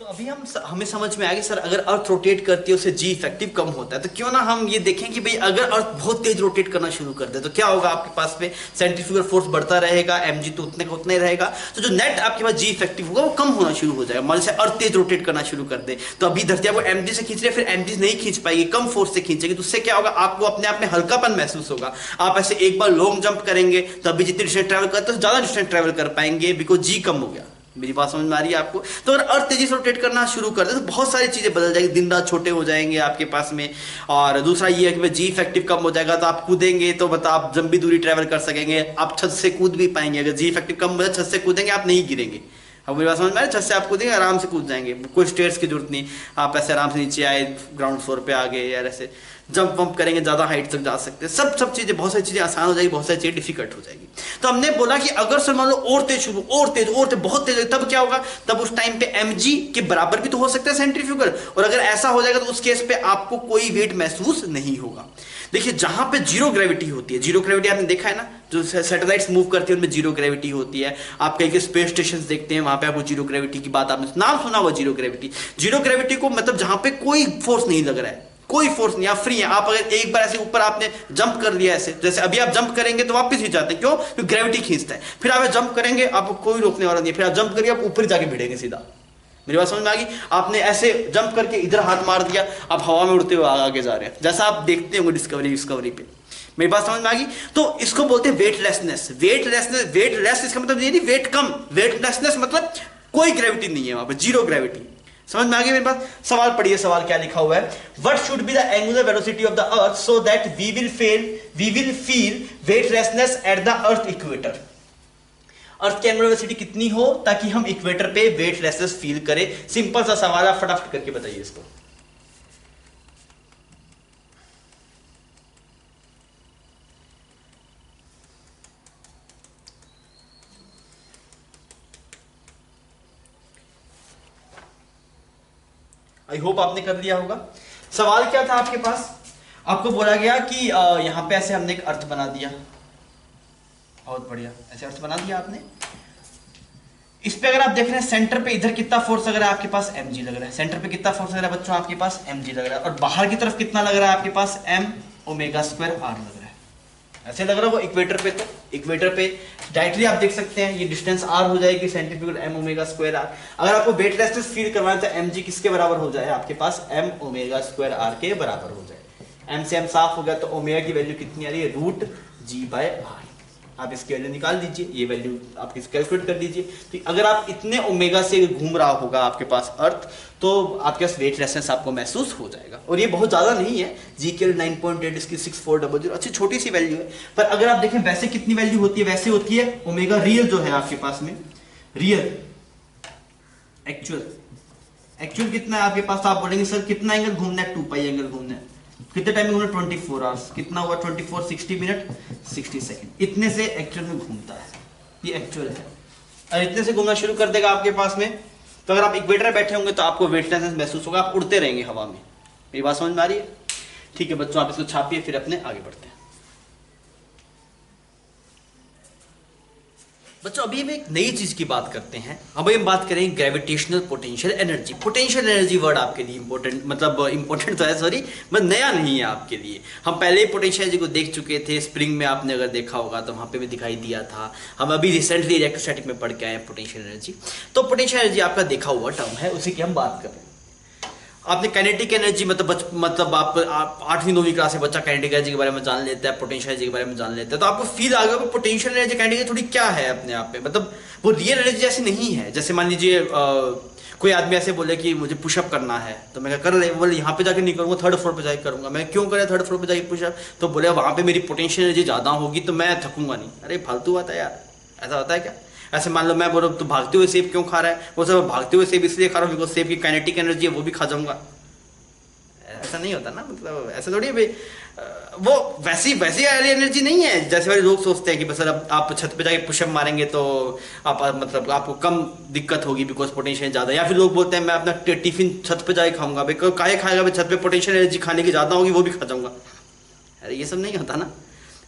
तो अभी हमें समझ में आ गया सर, अगर अर्थ रोटेट करती है उससे जी इफेक्टिव कम होता है, तो क्यों ना हम ये देखें कि भाई अगर अर्थ बहुत तेज रोटेट करना शुरू कर दे तो क्या होगा, आपके पास में सेंट्रीफ्यूगल फोर्स बढ़ता रहेगा, mg तो उतने का उतना ही रहेगा, तो जो नेट आपके पास जी इफेक्टिव होगा वो कम होना शुरू हो जाएगा। मान लीजिए अर्थ तेज रोटेट करना शुरू कर दे, तो अभी धरती आपको mg से खींच रही है, फिर mg नहीं खींच पाएगी, कम फोर्स से खींचेगी, तो उससे क्या होगा, आपको अपने आप में हल्कापन महसूस होगा। आप ऐसे एक बार लॉन्ग जंप करेंगे तो अभी जितनी डिस्टेंस ट्रेवल करते हैं ज्यादा डिस्टेंस ट्रेवल कर पाएंगे, बिकॉज जी कम हो गया। मेरी बात समझ में आ रही है आपको? तो अगर अर्थ तेजी से रोटेट करना शुरू कर दे तो बहुत सारी चीजें बदल जाएगी, दिन रात छोटे हो जाएंगे आपके पास में। और दूसरा ये है कि जी इफेक्टिव कम हो जाएगा, तो आप कूदेंगे तो मतलब आप लंबी दूरी ट्रेवल कर सकेंगे, आप छत से कूद भी पाएंगे। अगर जी इफेक्टिव कम हो जाए, छत से कूदेंगे आप नहीं गिरेंगे। अब मेरी बात समझ में आ रही है? छत से आप कूदेंगे आराम से कूद जाएंगे, कोई स्टेयर्स की जरूरत नहीं, आप ऐसे आराम से नीचे आए, ग्राउंड फ्लोर पे आ गए, यार ऐसे जंप वंप करेंगे, ज्यादा हाइट तक जा सकते हैं। सब चीजें, बहुत सारी चीजें आसान हो जाएगी, बहुत सारी चीजें डिफिकल्ट हो जाएगी। तो हमने बोला कि अगर सर मान लो और तेज शुरू, और तेज बहुत तेज, तब क्या होगा, तब उस टाइम पे mg के बराबर भी तो हो सकता है सेंट्रीफ्यूगल, और अगर ऐसा हो जाएगा तो उस केस पे आपको कोई वेट महसूस नहीं होगा। देखिए जहां पे जीरो ग्रेविटी होती है, जीरो ग्रेविटी आपने देखा है ना, जो सैटेलाइट्स मूव करती है उनमें जीरो ग्रेविटी होती है। आप कहीं के स्पेस स्टेशन देखते हैं, वहां पे आपको जीरो ग्रेविटी की बात, आपने नाम सुना हुआ जीरो ग्रेविटी। जीरो ग्रेविटी को मतलब जहां पे कोई फोर्स नहीं लग रहा है, कोई फोर्स नहीं, आप फ्री हैं। आप अगर एक बार ऐसे ऊपर आपने जंप कर लिया ऐसे, जैसे अभी आप जंप करेंगे तो वापस ही जाते हैं, क्यों? क्योंकि ग्रेविटी खींचता है। फिर आप जंप करेंगे, आपको कोई रोकने वाला नहीं है, फिर आप जंप करिए, आप ऊपर जाके भिड़ेंगे सीधा। मेरी बात समझ में आ गई? आपने ऐसे जंप करके इधर हाथ मार दिया, आप हवा में उड़ते हुए आगे जा रहे हैं, जैसा आप देखते होंगे डिस्कवरी पे। मेरी बात समझ में आ गई? तो इसको बोलते हैं वेटलेसनेस। वेटलेस इसका मतलब ये नहीं वेट कम, वेटलेसनेस मतलब कोई ग्रेविटी नहीं है वहां पर, जीरो ग्रेविटी। समझ में आ गई मेरे पास? सवाल पढ़िए, सवाल क्या लिखा हुआ है। What should be the angular velocity of the earth so that we will feel weightlessness at the earth equator. Earth की एंगुलर वेलोसिटी कितनी हो ताकि हम इक्वेटर पे वेटलेसनेस फील करें? सिंपल सा सवाल है, फटाफट करके बताइए इसको। आई होप आपने कर लिया होगा। सवाल क्या था आपके पास? आपको बोला गया कि यहां पे ऐसे हमने एक अर्थ बना दिया, बहुत बढ़िया, ऐसे अर्थ बना दिया आपने। इस पे अगर आप देख रहे हैं सेंटर पे इधर कितना फोर्स लग रहा है आपके पास, mg लग रहा है। सेंटर पे कितना फोर्स लग रहा है बच्चों आपके पास, mg लग रहा है। और बाहर की तरफ कितना लग रहा है आपके पास, m ओमेगा स्क्वायर r लग रहा है। ऐसे लग रहा है वो इक्वेटर पे, तो इक्वेटर पे डायरेक्टली आप देख सकते हैं ये डिस्टेंस r हो जाएगी, centrifugal m omega square r। अगर आपको वेटलेसनेस फील करवाना तो mg किसके बराबर हो जाए आपके पास, m ओमेगा स्क्वायर r के बराबर हो जाए। m से m साफ हो गया, तो ओमेगा की वैल्यू कितनी आ रही है, रूट g बाय r। आप इसकी वैल्यू निकाल दीजिए, ये वैल्यू आप कैलकुलेट कर लीजिए। तो अगर आप इतने ओमेगा से घूम रहा होगा आपके पास अर्थ, तो आपके पास वेटलेसनेस आपको महसूस हो जाएगा। और ये बहुत ज्यादा नहीं है, GKL 9.8 इसकी 6400, अच्छी छोटी सी वैल्यू है। पर अगर आप देखें वैसे कितनी वैल्यू होती है, वैसे होती है ओमेगा रियल जो है आपके पास में, रियल एक्चुअल कितना है आपके पास, तो आप बोलेंगे सर कितना एंगल घूमना है, 2 पाई एंगल घूमना है। कितने टाइम में घूमना, 24 आवर्स। कितना हुआ, 24 60 मिनट 60 सेकंड। इतने से एक्चुअल में घूमता है, ये एक्चुअल है। और इतने से घूमना शुरू कर देगा आपके पास में, तो अगर आप इक्वेटर में बैठे होंगे तो आपको वेटलेसनेस महसूस होगा, आप उड़ते रहेंगे हवा में। मेरी बात समझ में आ रही है? ठीक है बच्चों, आप इसको छापिए, फिर अपने आगे बढ़ते हैं। बच्चों अभी हम एक नई चीज की बात करते हैं। अब हम बात करेंगे gravitational potential energy. Potential energy word आपके लिए इंपॉर्टेंट, मतलब इंपॉर्टेंट तो है, सॉरी, मतलब नया नहीं है आपके लिए। हम पहले ही पोटेंशियल एनर्जी को देख चुके थे, स्प्रिंग में आपने अगर देखा होगा तो वहां पे भी दिखाई दिया था। हम अभी रिसेंटली इलेक्ट्रोस्टैटिक में पढ़ के आए हैं पोटेंशियल एनर्जी। तो पोटेंशियल एनर्जी आपका देखा हुआ टर्म है, उसी की हम बात कर रहे हैं। आपने काइनेटिक एनर्जी मतलब आप 8वीं 9वीं क्लास से बच्चा काइनेटिक एनर्जी के बारे में जान लेता है, पोटेंशियल एनर्जी के बारे में जान लेता है, तो आपको फील आ गया कि पोटेंशियल एनर्जी काइनेटिक एनर्जी थोड़ी क्या है अपने आप में, मतलब वो रियल एनर्जी जैसी नहीं है। जैसे मान लीजिए कोई आदमी ऐसे बोले कि मुझे पुशअप करना है, तो मैं कर ले, बोले यहाँ पे जाके नहीं करूँगा, 3rd फ्लोर पे जाके करूँगा। मैं क्यों करें 3rd फ्लोर पे जाके पुशअप, तो बोले वहाँ पे मेरी पोटेंशियल एनर्जी ज़्यादा होगी तो मैं थकूंगा नहीं। अरे फालतू बात है यार, ऐसा होता है क्या? ऐसे मान लो मैं बोलो तो भागते हुए सेब क्यों खा रहा है, वो सब भागते हुए सेब इसलिए खा रहा हूँ बिकॉज सेब की काइनेटिक एनर्जी है, वो भी खा जाऊंगा। ऐसा नहीं होता ना, मतलब ऐसा थोड़ी है। वो वैसी वाली एनर्जी नहीं है जैसे वाले लोग सोचते हैं कि बस अब आप छत पे जाके पुशअप मारेंगे तो आप मतलब आपको कम दिक्कत होगी बिकॉज पोटेंशियल ज़्यादा। या फिर लोग बोलते हैं मैं अपना टिफिन छत पे जाके खाऊंगा, भाई काहे खाएगा भाई, छत पे पोटेंशियल एनर्जी खाने की ज़्यादा होगी, वो भी खा जाऊंगा। अरे ये सब नहीं होता ना,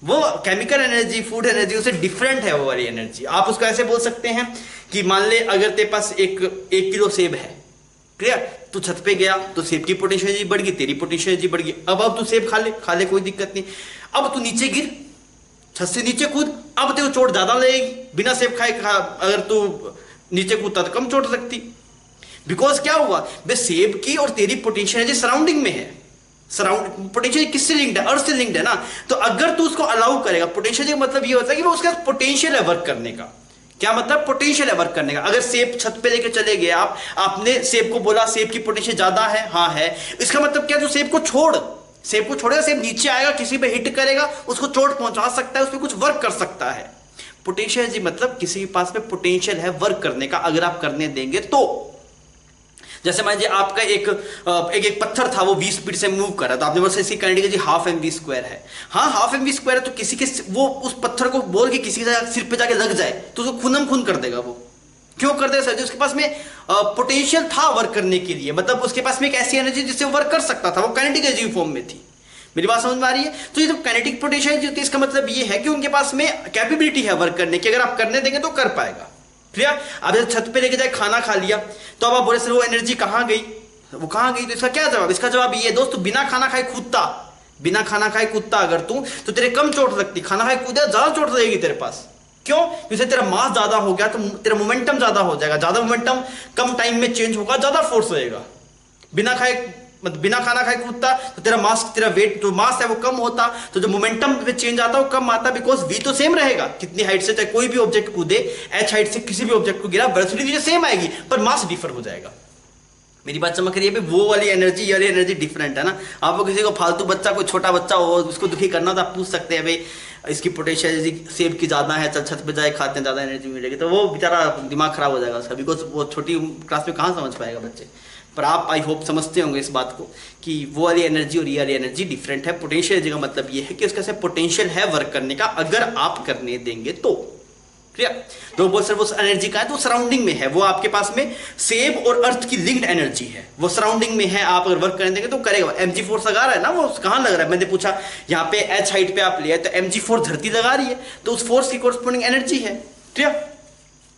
वो केमिकल एनर्जी, फूड एनर्जी उससे डिफरेंट है वो वाली एनर्जी। आप उसको ऐसे बोल सकते हैं कि मान ले अगर तेरे पास 1 किलो सेब है, क्लियर? तू छत पे गया तो सेब की पोटेंशियल एनर्जी बढ़ गई, तेरी पोटेंशियल एनर्जी बढ़ गई। अब तू सेब खा ले कोई दिक्कत नहीं। अब तू नीचे गिर, छत से नीचे कूद, अब तेरे को चोट ज्यादा लगेगी। बिना सेब खाए अगर तू नीचे कूदता तो कम चोट लगती। बिकॉज क्या हुआ बे, सेब की और तेरी पोटेंशियल एनर्जी सराउंडिंग में है। पोटेंशियल किससे लिंक्ड है? अर्थ से लिंक्ड है ना। तो अगर तू उसको अलाउ करेगा, पोटेंशियल का मतलब ये होता है कि वो उसका पोटेंशियल है वर्क करने का। क्या मतलब? पोटेंशियल है वर्क करने का। अगर सेब छत पे लेके चले गए आप, आपने सेब को बोला सेब की पोटेंशियल ज्यादा है, हाँ है, इसका मतलब क्या? जो सेब को छोड़ेगा, सेब नीचे आएगा, किसी पे हिट करेगा, उसको चोट पहुंचा सकता है, उसपे कुछ वर्क कर सकता है। पोटेंशियल जी मतलब किसी के पास में पोटेंशियल है वर्क करने का, अगर आप करने देंगे तो। जैसे मान लीजिए आपका एक पत्थर था, वो 20 स्पीड से मूव कर रहा था, आपने बोला इसकी kinetic energy half M V square है। हाँ हाफ एम वी स्क्वायर है, तो किसी के वो उस पत्थर को बोल के किसी के सिर पे जाके लग जाए तो उसको खूनम खून कर देगा। वो क्यों कर देगा सर? उसके पास में पोटेंशियल था वर्क करने के लिए, मतलब उसके पास में एक ऐसी एनर्जी जिससे वर्क कर सकता था, वो काइनेटिक एनर्जी फॉर्म में थी। मेरी बात समझ में आ रही है? तो ये जब काइनेटिक पोटेंशियल होती है, इसका मतलब ये है कि उनके पास में कैपेबिलिटी है वर्क करने की, अगर आप करने देंगे तो कर पाएगा। क्लियर? अब छत पे लेके जाए, खाना खा लिया, तो अब आप बोले सर वो एनर्जी कहां गई, वो कहां गई? तो इसका क्या जवाब? इसका जवाब ये दोस्त, बिना खाना खाए कूदता अगर तू, तो तेरे कम चोट लगती। खाना खाए कूदे ज्यादा चोट लगेगी तेरे पास। क्यों? क्योंकि तेरा मास ज्यादा हो गया तो तेरा मोमेंटम ज्यादा हो जाएगा, ज्यादा मोमेंटम कम टाइम में चेंज होगा, ज्यादा फोर्स रहेगा। बिना खाना खाए कूदता तो तेरा वेट जो मास है वो कम होता, तो जो मोमेंटम में चेंज आता है वो कम आता, बिकॉज वी तो सेम रहेगा। कितनी हाइट से चाहे कोई भी ऑब्जेक्ट कूदे, एच हाइट से किसी भी ऑब्जेक्ट को गिरा, वेलोसिटी सेम आएगी पर मास डिफर हो जाएगा। मेरी बात चमक रही है? वो वाली एनर्जी, ये वाली एनर्जी डिफरेंट है ना। आपको किसी को फालतू बच्चा, कोई छोटा बच्चा हो, उसको दुखी करना तो आप पूछ सकते हैं भाई इसकी पोटेंशियल एनर्जी सेब की ज्यादा है, चल छत पे जाए, खाते हैं ज्यादा एनर्जी मिलेगी, तो वो बेचारा दिमाग खराब हो जाएगा उसका, बिकॉज वो छोटी क्लास में कहाँ समझ पाएगा बच्चे। पर आप आई होप समझते होंगे इस बात को कि वो वाली एनर्जी और ये वाली एनर्जी डिफरेंट है। पोटेंशियल एनर्जी का मतलब ये है कि उसका पोटेंशियल है वर्क करने का, अगर आप करने देंगे तो। क्लियर? तो बोल सर वो एनर्जी का है तो सराउंडिंग में है, वो आपके पास में सेब और अर्थ की लिंक्ड एनर्जी है, वो सराउंडिंग में है, आप अगर वर्क करने देंगे तो करेगा। mg फोर्स लगा रहा है ना, वो कहां लग रहा है? मैंने पूछा यहाँ पे h हाइट पे आप लिया तो mg फोर्स धरती लगा रही है, तो उस फोर्स की कोरस्पोंडिंग एनर्जी है। क्लियर?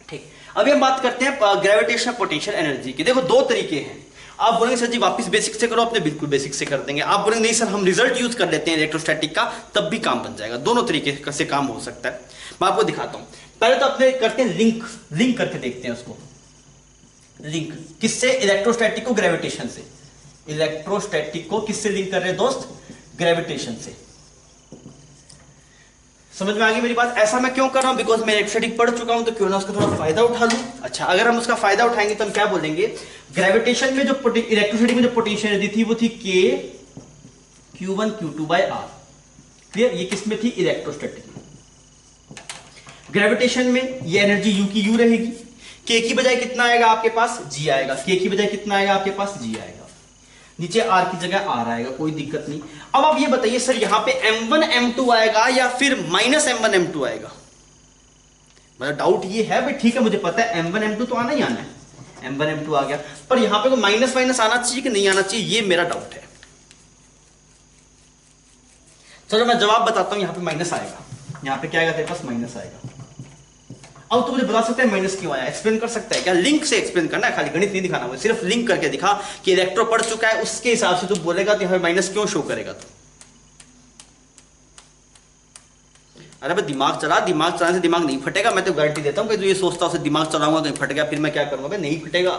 ठीक। अभी हम बात करते हैं ग्रेविटेशनल पोटेंशियल एनर्जी की। देखो दो तरीके हैं। आप बोलेंगे सर जी वापस बेसिक से करो, अपने बिल्कुल बेसिक से कर देंगे। आप बोलेंगे नहीं सर हम रिजल्ट यूज कर लेते हैं इलेक्ट्रोस्टैटिक का, तब भी काम बन जाएगा। दोनों तरीके से काम हो सकता है, मैं आपको दिखाता हूं। पहले तो अपने करते हैं लिंक करके देखते हैं उसको। लिंक किससे? इलेक्ट्रोस्टैटिक को ग्रेविटेशन से। इलेक्ट्रोस्टैटिक को किससे लिंक कर रहे हैं दोस्त? ग्रेविटेशन से। समझ में आ गई मेरी बात? ऐसा मैं क्यों कर रहा हूं? बिकॉज मैं इलेक्ट्रोस्टैटिक पढ़ चुका हूं, तो क्यों ना उसका थोड़ा फायदा उठा लूं। अच्छा, अगर हम उसका फायदा उठाएंगे तो हम क्या बोलेंगे? ग्रेविटेशन में जो इलेक्ट्रोस्टैटिक में जो पोटेंशियल एनर्जी थी वो थी K Q1 Q2/R। क्लियर? ये किस में थी? इलेक्ट्रोस्टैटिक में। ग्रेविटेशन में ये एनर्जी U की U रहेगी। K की बजाय कितना आएगा आपके पास? G आएगा। K की बजाय कितना आएगा आपके पास? G आएगा। नीचे R की जगह R आएगा, कोई दिक्कत नहीं। अब आप ये बताइए सर यहाँ पे M1 M2 आएगा या फिर -M1 M2 आएगा? मतलब डाउट ये है भाई, ठीक है मुझे पता है M1 M2 तो आना ही आना है, M1 M2 आ गया, पर यहाँ पे कोई माइनस माइनस आना चाहिए कि नहीं आना चाहिए, ये मेरा डाउट है। चलो मैं जवाब बताता हूं। यहाँ पे माइनस आएगा, यहाँ पे क्या आएगा तेरे पास? माइनस आएगा। अब तो मुझे बता सकता है माइनस क्यों आया? एक्सप्लेन कर सकता है क्या? लिंक से एक्सप्लेन करना है, खाली गणित नहीं दिखाना मुझे, सिर्फ लिंक करके दिखा कि इलेक्ट्रो पढ़ चुका है, उसके हिसाब से तू बोलेगा कि हमें माइनस क्यों शो करेगा तू। अरे भाई दिमाग चलाने से दिमाग नहीं फटेगा, मैं तो गारंटी देता हूं कि तू ये सोचता है दिमाग चलाऊंगा तो फट गया, फिर मैं क्या करूंगा? भाई नहीं फटेगा,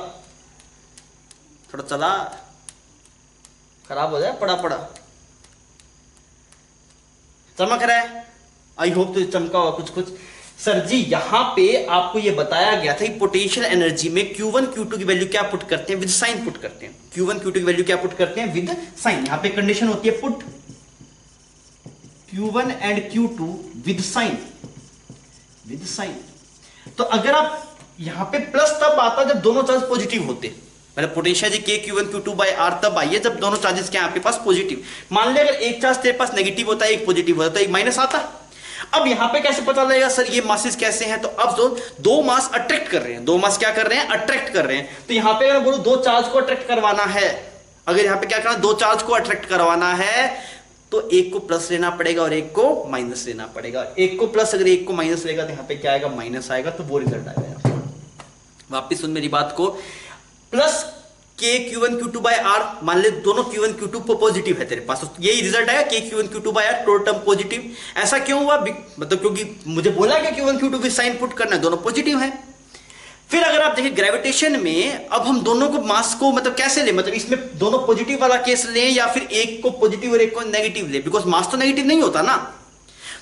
थोड़ा चला, खराब हो जाए पड़ा चमक रहा है। आई होप तो चमका होगा कुछ। सर जी यहाँ पे आपको ये बताया गया था कि पोटेंशियल एनर्जी में Q1 Q2 की वैल्यू क्या पुट करते हैं? विद साइन पुट करते हैं। Q1 Q2 की वैल्यू क्या पुट करते हैं? With sign. यहाँ पे कंडीशन होती है put Q1 and Q2 with sign. तो अगर आप यहाँ पे प्लस तब आता जब दोनों चार्ज पॉजिटिव होते, मतलब पोटेंशियल जी K Q1 Q2/R तब आई है जब दोनों चार्जेस क्या आपके पास पॉजिटिव। मान ले अगर एक चार्ज तेरे पास नेगेटिव होता है, एक पॉजिटिव होता है, तो एक माइनस आता। अब यहां पे कैसे पता लगेगा सर ये मासेस कैसे हैं? तो अब दो मास अट्रैक्ट कर रहे हैं, दो मास क्या कर रहे हैं? अट्रैक्ट कर रहे हैं। तो यहां पे अगर बोलूं दो चार्ज को अट्रैक्ट करवाना है, अगर यहां पे क्या करना? दो चार्ज को अट्रैक्ट करवाना है, तो एक को प्लस लेना पड़ेगा और एक को माइनस लेना पड़ेगा। एक को प्लस, अगर एक को माइनस लेगा तो यहां पे क्या आएगा? माइनस आएगा, तो वो रिजल्ट आएगा। वापिस सुन मेरी बात को, प्लस के Q1 Q2 बाय आर, मान ले दोनों Q1 Q2 पॉजिटिव है तेरे पास, तो यही रिजल्ट आया के Q1 Q2 bye are total positive. ऐसा क्यों हुआ? मतलब क्योंकि मुझे बोला कि Q1 Q2 की साइन पुट करना है, दोनों पॉजिटिव है। फिर अगर आप देखिए ग्रेविटेशन में, अब हम दोनों को मास को मतलब कैसे ले, मतलब इसमें दोनों पॉजिटिव वाला केस लें या फिर एक को पॉजिटिव और एक को नेगेटिव ले, बिकॉज मास तो नेगेटिव नहीं होता ना।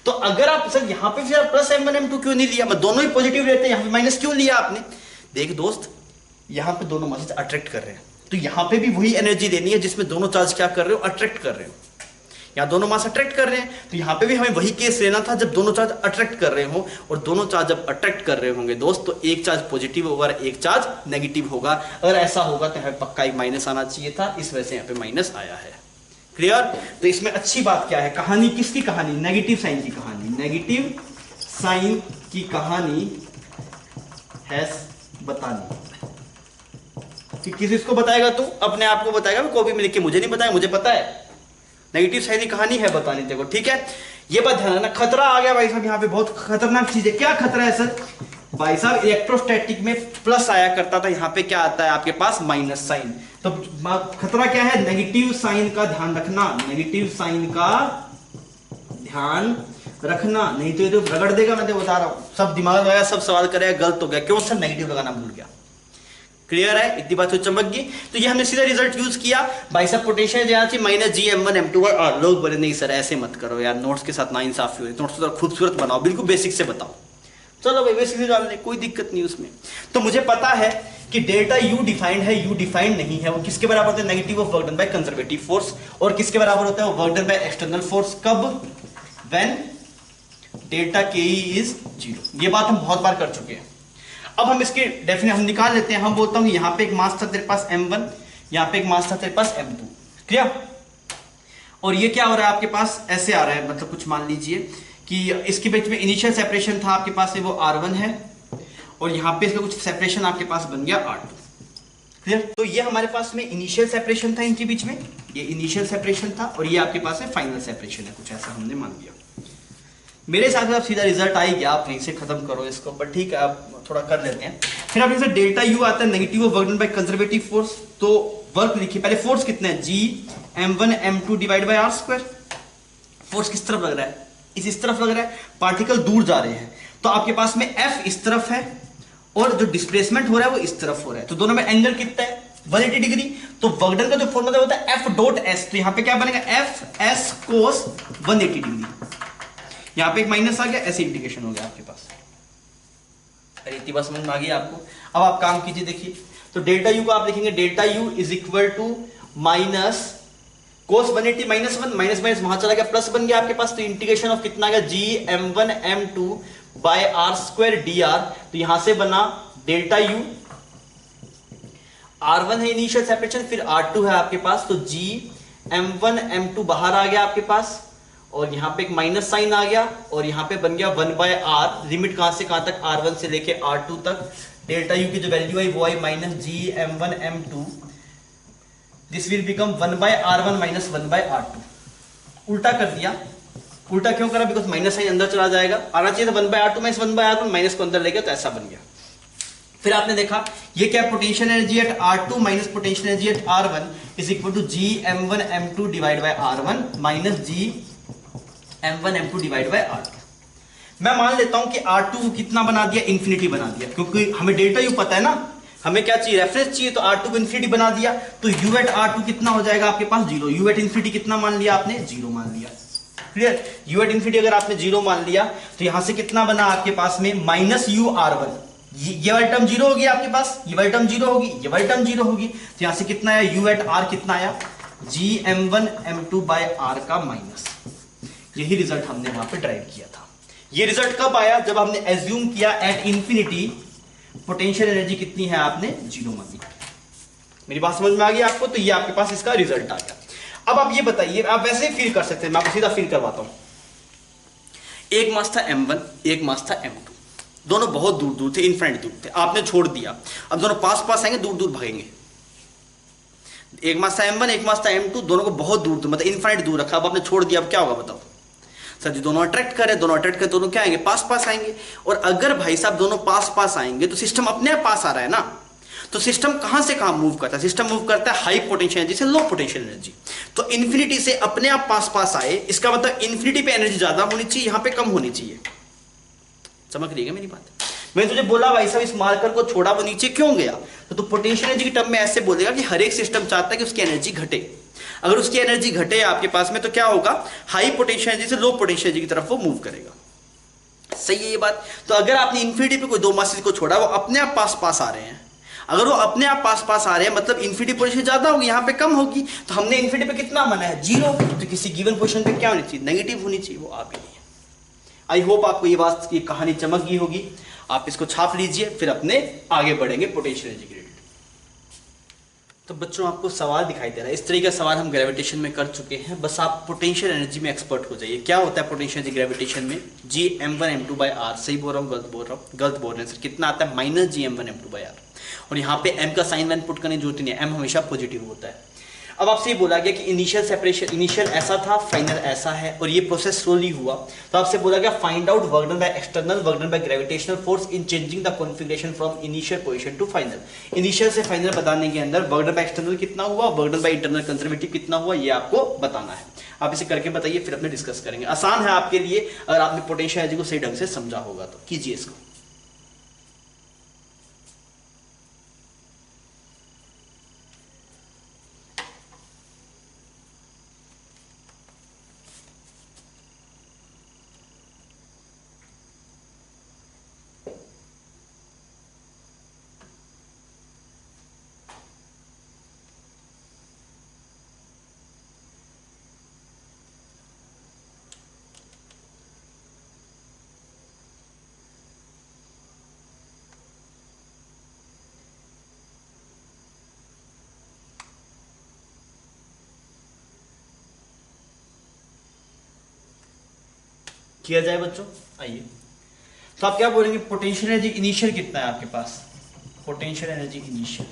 तो अगर आप सर यहां पे फिर प्लस m1 m2 क्यों नहीं लिया, मतलब दोनों ही पॉजिटिव रहते हैं, यहां पे माइनस क्यों लिया आपने? देख दोस्त, यहां पे दोनों मासेस अट्रैक्ट कर रहे हैं, तो यहां पे भी वही एनर्जी देनी है जिसमें दोनों चार्ज क्या कर रहे हो, अट्रैक्ट कर रहे हो। यहाँ दोनों मास अट्रैक्ट कर रहे हैं, तो यहाँ पे भी हमें वही केस लेना था जब दोनों चार्ज अट्रैक्ट कर रहे हो, और दोनों चार्ज जब अट्रैक्ट कर रहे होंगे दोस्त, तो एक चार्ज पॉजिटिव होगा और एक चार्ज नेगेटिव होगा। अगर ऐसा होगा तो हमें पक्का एक माइनस आना चाहिए था, इस वजह से यहाँ पे माइनस आया है। क्लियर? तो इसमें अच्छी बात क्या है, कहानी किसकी कहानी? नेगेटिव साइन की कहानी। नेगेटिव साइन की कहानी है बतानी कि किसको बताएगा तू? अपने आप को बताएगा, कॉपी में लिख के मुझे नहीं बताया, मुझे पता है। नेगेटिव साइन की कहानी है बतानी तेरे को, ठीक है? ये बात ध्यान रखना। खतरा आ गया भाई साहब, यहाँ पे बहुत खतरनाक चीज है। क्या खतरा है सर? भाई साहब इलेक्ट्रोस्टैटिक में प्लस आया करता था, यहाँ पे क्या आता है आपके पास? Minus sign. तो खतरा क्या है? नेगेटिव साइन का ध्यान रखना, नेगेटिव साइन का ध्यान रखना, नहीं तो ये तो रगड़ देगा। मैं तो बता रहा हूं, सब दिमाग लगाया, सब सवाल करेगा, गलत हो गया। क्यों सर? नेगेटिव लगाना भूल गया। क्लियर है? इतनी बात तो चमक गई। तो ये हमने सीधा रिजल्ट यूज किया। भाई साहब पोटेंशियल जाना चाहिए माइनस जी m1 m2 और लोग बोले नहीं सर ऐसे मत करो यार, नोट्स के साथ ना इंसाफी हो, नोट्स तो खूबसूरत बनाओ, बिल्कुल बेसिक से बताओ। चलो भाई बेसिक से डाल दे, कोई दिक्कत नहीं उसमें। तो मुझे पता है कि डेल्टा यू डिफाइंड है, यू डिफाइंड नहीं है। वो किसके बराबर होता है? Negative of work done by conservative force. और किसके बराबर होता है? वो work done by external force. कब? व्हेन डेल्टा के इज 0। ये बात हम बहुत बार कर चुके हैं। अब हम इसके डेफिनेशन हम निकाल लेते हैं। हम बोलता हूं यहां पे एक मास था तेरे पास m1, यहां पे एक मास था तेरे पास m2। क्लियर? और ये क्या हो रहा है आपके पास? ऐसे आ रहा है, मतलब कुछ मान लीजिए कि इसके बीच में इनिशियल सेपरेशन था आपके पास, वो r1 है, और यहां पे इसका कुछ सेपरेशन आपके पास बन गया r2। क्लियर? तो ये हमारे पास में इनिशियल सेपरेशन था इनके बीच में, ये इनिशियल सेपरेशन था, और ये आपके पास है फाइनल सेपरेशन है, कुछ ऐसा हमने मान लिया। मेरे हिसाब से आप सीधा रिजल्ट आ ही गया, आप वहीं से खत्म करो इसको, पर ठीक है आप थोड़ा कर लेते हैं। फिर आप जैसे डेल्टा यू आता है negative of work done by conservative force. तो वर्क लिखिए पहले, फोर्स कितना है? जी m1 m2 divide bye r square. Force किस तरफ लग रहा है? इस तरफ लग रहा है, पार्टिकल दूर जा रहे हैं, तो आपके पास में f इस तरफ है और जो डिस्प्लेसमेंट हो रहा है वो इस तरफ हो रहा है, तो दोनों में एंगल कितना है? 180 डिग्री। तो वर्क डन का जो फॉर्मूला होता है f डॉट s, तो यहां पे क्या बनेगा? f s cos 180 degree. यहां पे एक माइनस आ गया, ऐसे इंटीग्रेशन हो गया आपके पास। अरे इतनी बात समझ में आ गई आपको? अब आप काम कीजिए, देखिए तो डेल्टा यू को आप लिखेंगे delta U is equal to minus cos 180 minus 1, minus minus वहां चला गया, प्लस बन गया आपके पास। तो इंटीग्रेशन ऑफ कितना आ गया? G m1 m2 by R square dr। तो यहां से बना डेल्टा यू, r1 है इनिशियल सेपरेशन, फिर r2 है आपके पास, तो जी m1 m2 बाहर आ गया आपके पास, और यहां पे एक माइनस साइन आ गया, और यहां पे बन गया 1 बाय आर। लिमिट कहां से कहां तक? r1 से लेके r2 तक। डेल्टा यू की जो वैल्यू आई वो आई minus G m1 m2, this will become 1 by r1 minus 1 by r2। उल्टा कर दिया। उल्टा क्यों करा? बिकॉज माइनस साइन अंदर चला जाएगा, आना चाहिए था 1 by r2 minus 1 by r1, minus को अंदर ले गया तो ऐसा बन गया। फिर आपने देखा ये क्या? Potential energy at r2 minus potential energy at r1 is equal to G m1 m2 divide by r1 minus G m1 m2 divide by r2। मैं मान लेता हूं कि r2 को कितना बना दिया? इंफिनिटी बना दिया, क्योंकि हमें डेल्टा यू पता है ना, हमें क्या चाहिए? रेफरेंस चाहिए, तो r2 को इंफिनिटी बना दिया। तो u एट r2 कितना हो जाएगा आपके पास? 0। u एट इंफिनिटी कितना मान लिया आपने? 0 मान लिया। क्लियर? u एट इंफिनिटी अगर आपने 0 मान लिया तो यहां से कितना बना आपके पास में? Minus u r1। ये वाली टर्म 0 होगी आपके पास, ये वाली टर्म 0 होगी, ये वाली टर्म 0 होगी, तो यहां से कितना आया? u एट r कितना आया? जी m1 m2 बाय r का माइनस। यही रिजल्ट हमने वहां पे ड्राइव किया था। ये रिजल्ट कब आया? जब हमने एज्यूम किया एट इंफिनिटी पोटेंशियल एनर्जी कितनी है आपने? 0 मान ली। मेरी बात समझ में आ गई आपको? तो ये आपके पास इसका रिजल्ट आ गया। अब आप ये बताइए, आप वैसे ही फील कर सकते हैं, मैं आपको सीधा फील करवाता हूं। एक मास था m1, एक मास था m2, दोनों बहुत दूर दूर थे, इनफिनिट दूर थे, आपने छोड़ दिया। अब दोनों पास पास आएंगे, दूर दूर भागेंगे। एक मास था m1, एक मास था m2, दोनों को बहुत दूर दूर मतलब इनफिनिट दूर रखा, अब आपने छोड़ दिया, अब क्या होगा बताओ? सर जी दोनों अट्रैक्ट करें, दोनों अट्रैक्ट करें, दोनों क्या आएंगे? पास पास आएंगे। और अगर भाई साहब दोनों पास पास आएंगे तो सिस्टम अपने आप पास आ रहा है ना, तो सिस्टम कहां से कहां मूव करता है? सिस्टम मूव करता है हाई पोटेंशियल एनर्जी से लो पोटेंशियल एनर्जी। तो इन्फिनिटी से अपने आप पास पास आए, इसका मतलब इन्फिनिटी पे एनर्जी ज्यादा होनी चाहिए, यहां पे कम होनी चाहिए। समझ रही है मेरी बात? मैं तुझे बोला भाई साहब इस मार्कर को छोड़ा, वो नीचे क्यों गया, तो तू पोटेंशियल एनर्जी के टर्म में ऐसे बोलेगा कि हर एक सिस्टम चाहता है कि उसकी एनर्जी घटे। अगर उसकी एनर्जी घटे आपके पास में तो क्या होगा, हाई पोटेंशियल एनर्जी से लो पोटेंशियल एनर्जी की तरफ वो मूव करेगा। सही है ये बात? तो अगर आपने इन्फिनिटी पे कोई दो मासेस को छोड़ा, वो अपने आप पास पास आ रहे हैं। अगर वो अपने आप पास पास आ रहे हैं मतलब इन्फिनिटी पोजीशन ज्यादा होगी, यहाँ पे कम होगी। तो हमने इन्फिनिटी पे कितना माना है, 0। तो किसी गिवन पोजीशन पे क्या होनी चाहिए, नेगेटिव होनी चाहिए, वो आप ही नहीं है। आई होप आपको ये बात की कहानी चमक गई होगी। आप इसको छाप लीजिए, फिर अपने आगे बढ़ेंगे पोटेंशियल एनर्जी के रिलेटेड। तो बच्चों आपको सवाल दिखाई दे रहा है, इस तरीके का सवाल हम ग्रेविटेशन में कर चुके हैं। बस आप पोटेंशियल एनर्जी में एक्सपर्ट हो जाइए। क्या होता है पोटेंशियल एनर्जी ग्रेविटेशन में, जी m1m2/r। सही बोल रहा हूँ गलत बोल रहा हूँ? गलत बोल रहे हैं सर। कितना आता है, -gm1m2/r। और यहाँ पे m का साइन वैन पुट करने की जरूरत नहीं है, m हमेशा पॉजिटिव होता है। अब आपसे ये बोला गया कि इनिशियल सेपरेशन, इनिशियल ऐसा था, फाइनल ऐसा है, और ये प्रोसेस स्लोली हुआ। तो आपसे बोला गया find out work done by external, work done by gravitational force in changing the configuration from initial position to final. Initial से फाइनल बताने के अंदर वर्क डन बाय एक्सटर्नल कितना हुआ, work done by internal conservative कितना हुआ, ये आपको बताना है। आप इसे करके बताइए, फिर अपने डिस्कस करेंगे। आसान है आपके लिए अगर आपने पोटेंशियल एनर्जी को सही ढंग से समझा होगा तो। कीजिए इसको। किया जाए बच्चों, आइए। तो आप क्या बोलेंगे, पोटेंशियल एनर्जी इनिशियल कितना है आपके पास, पोटेंशियल एनर्जी इनिशियल।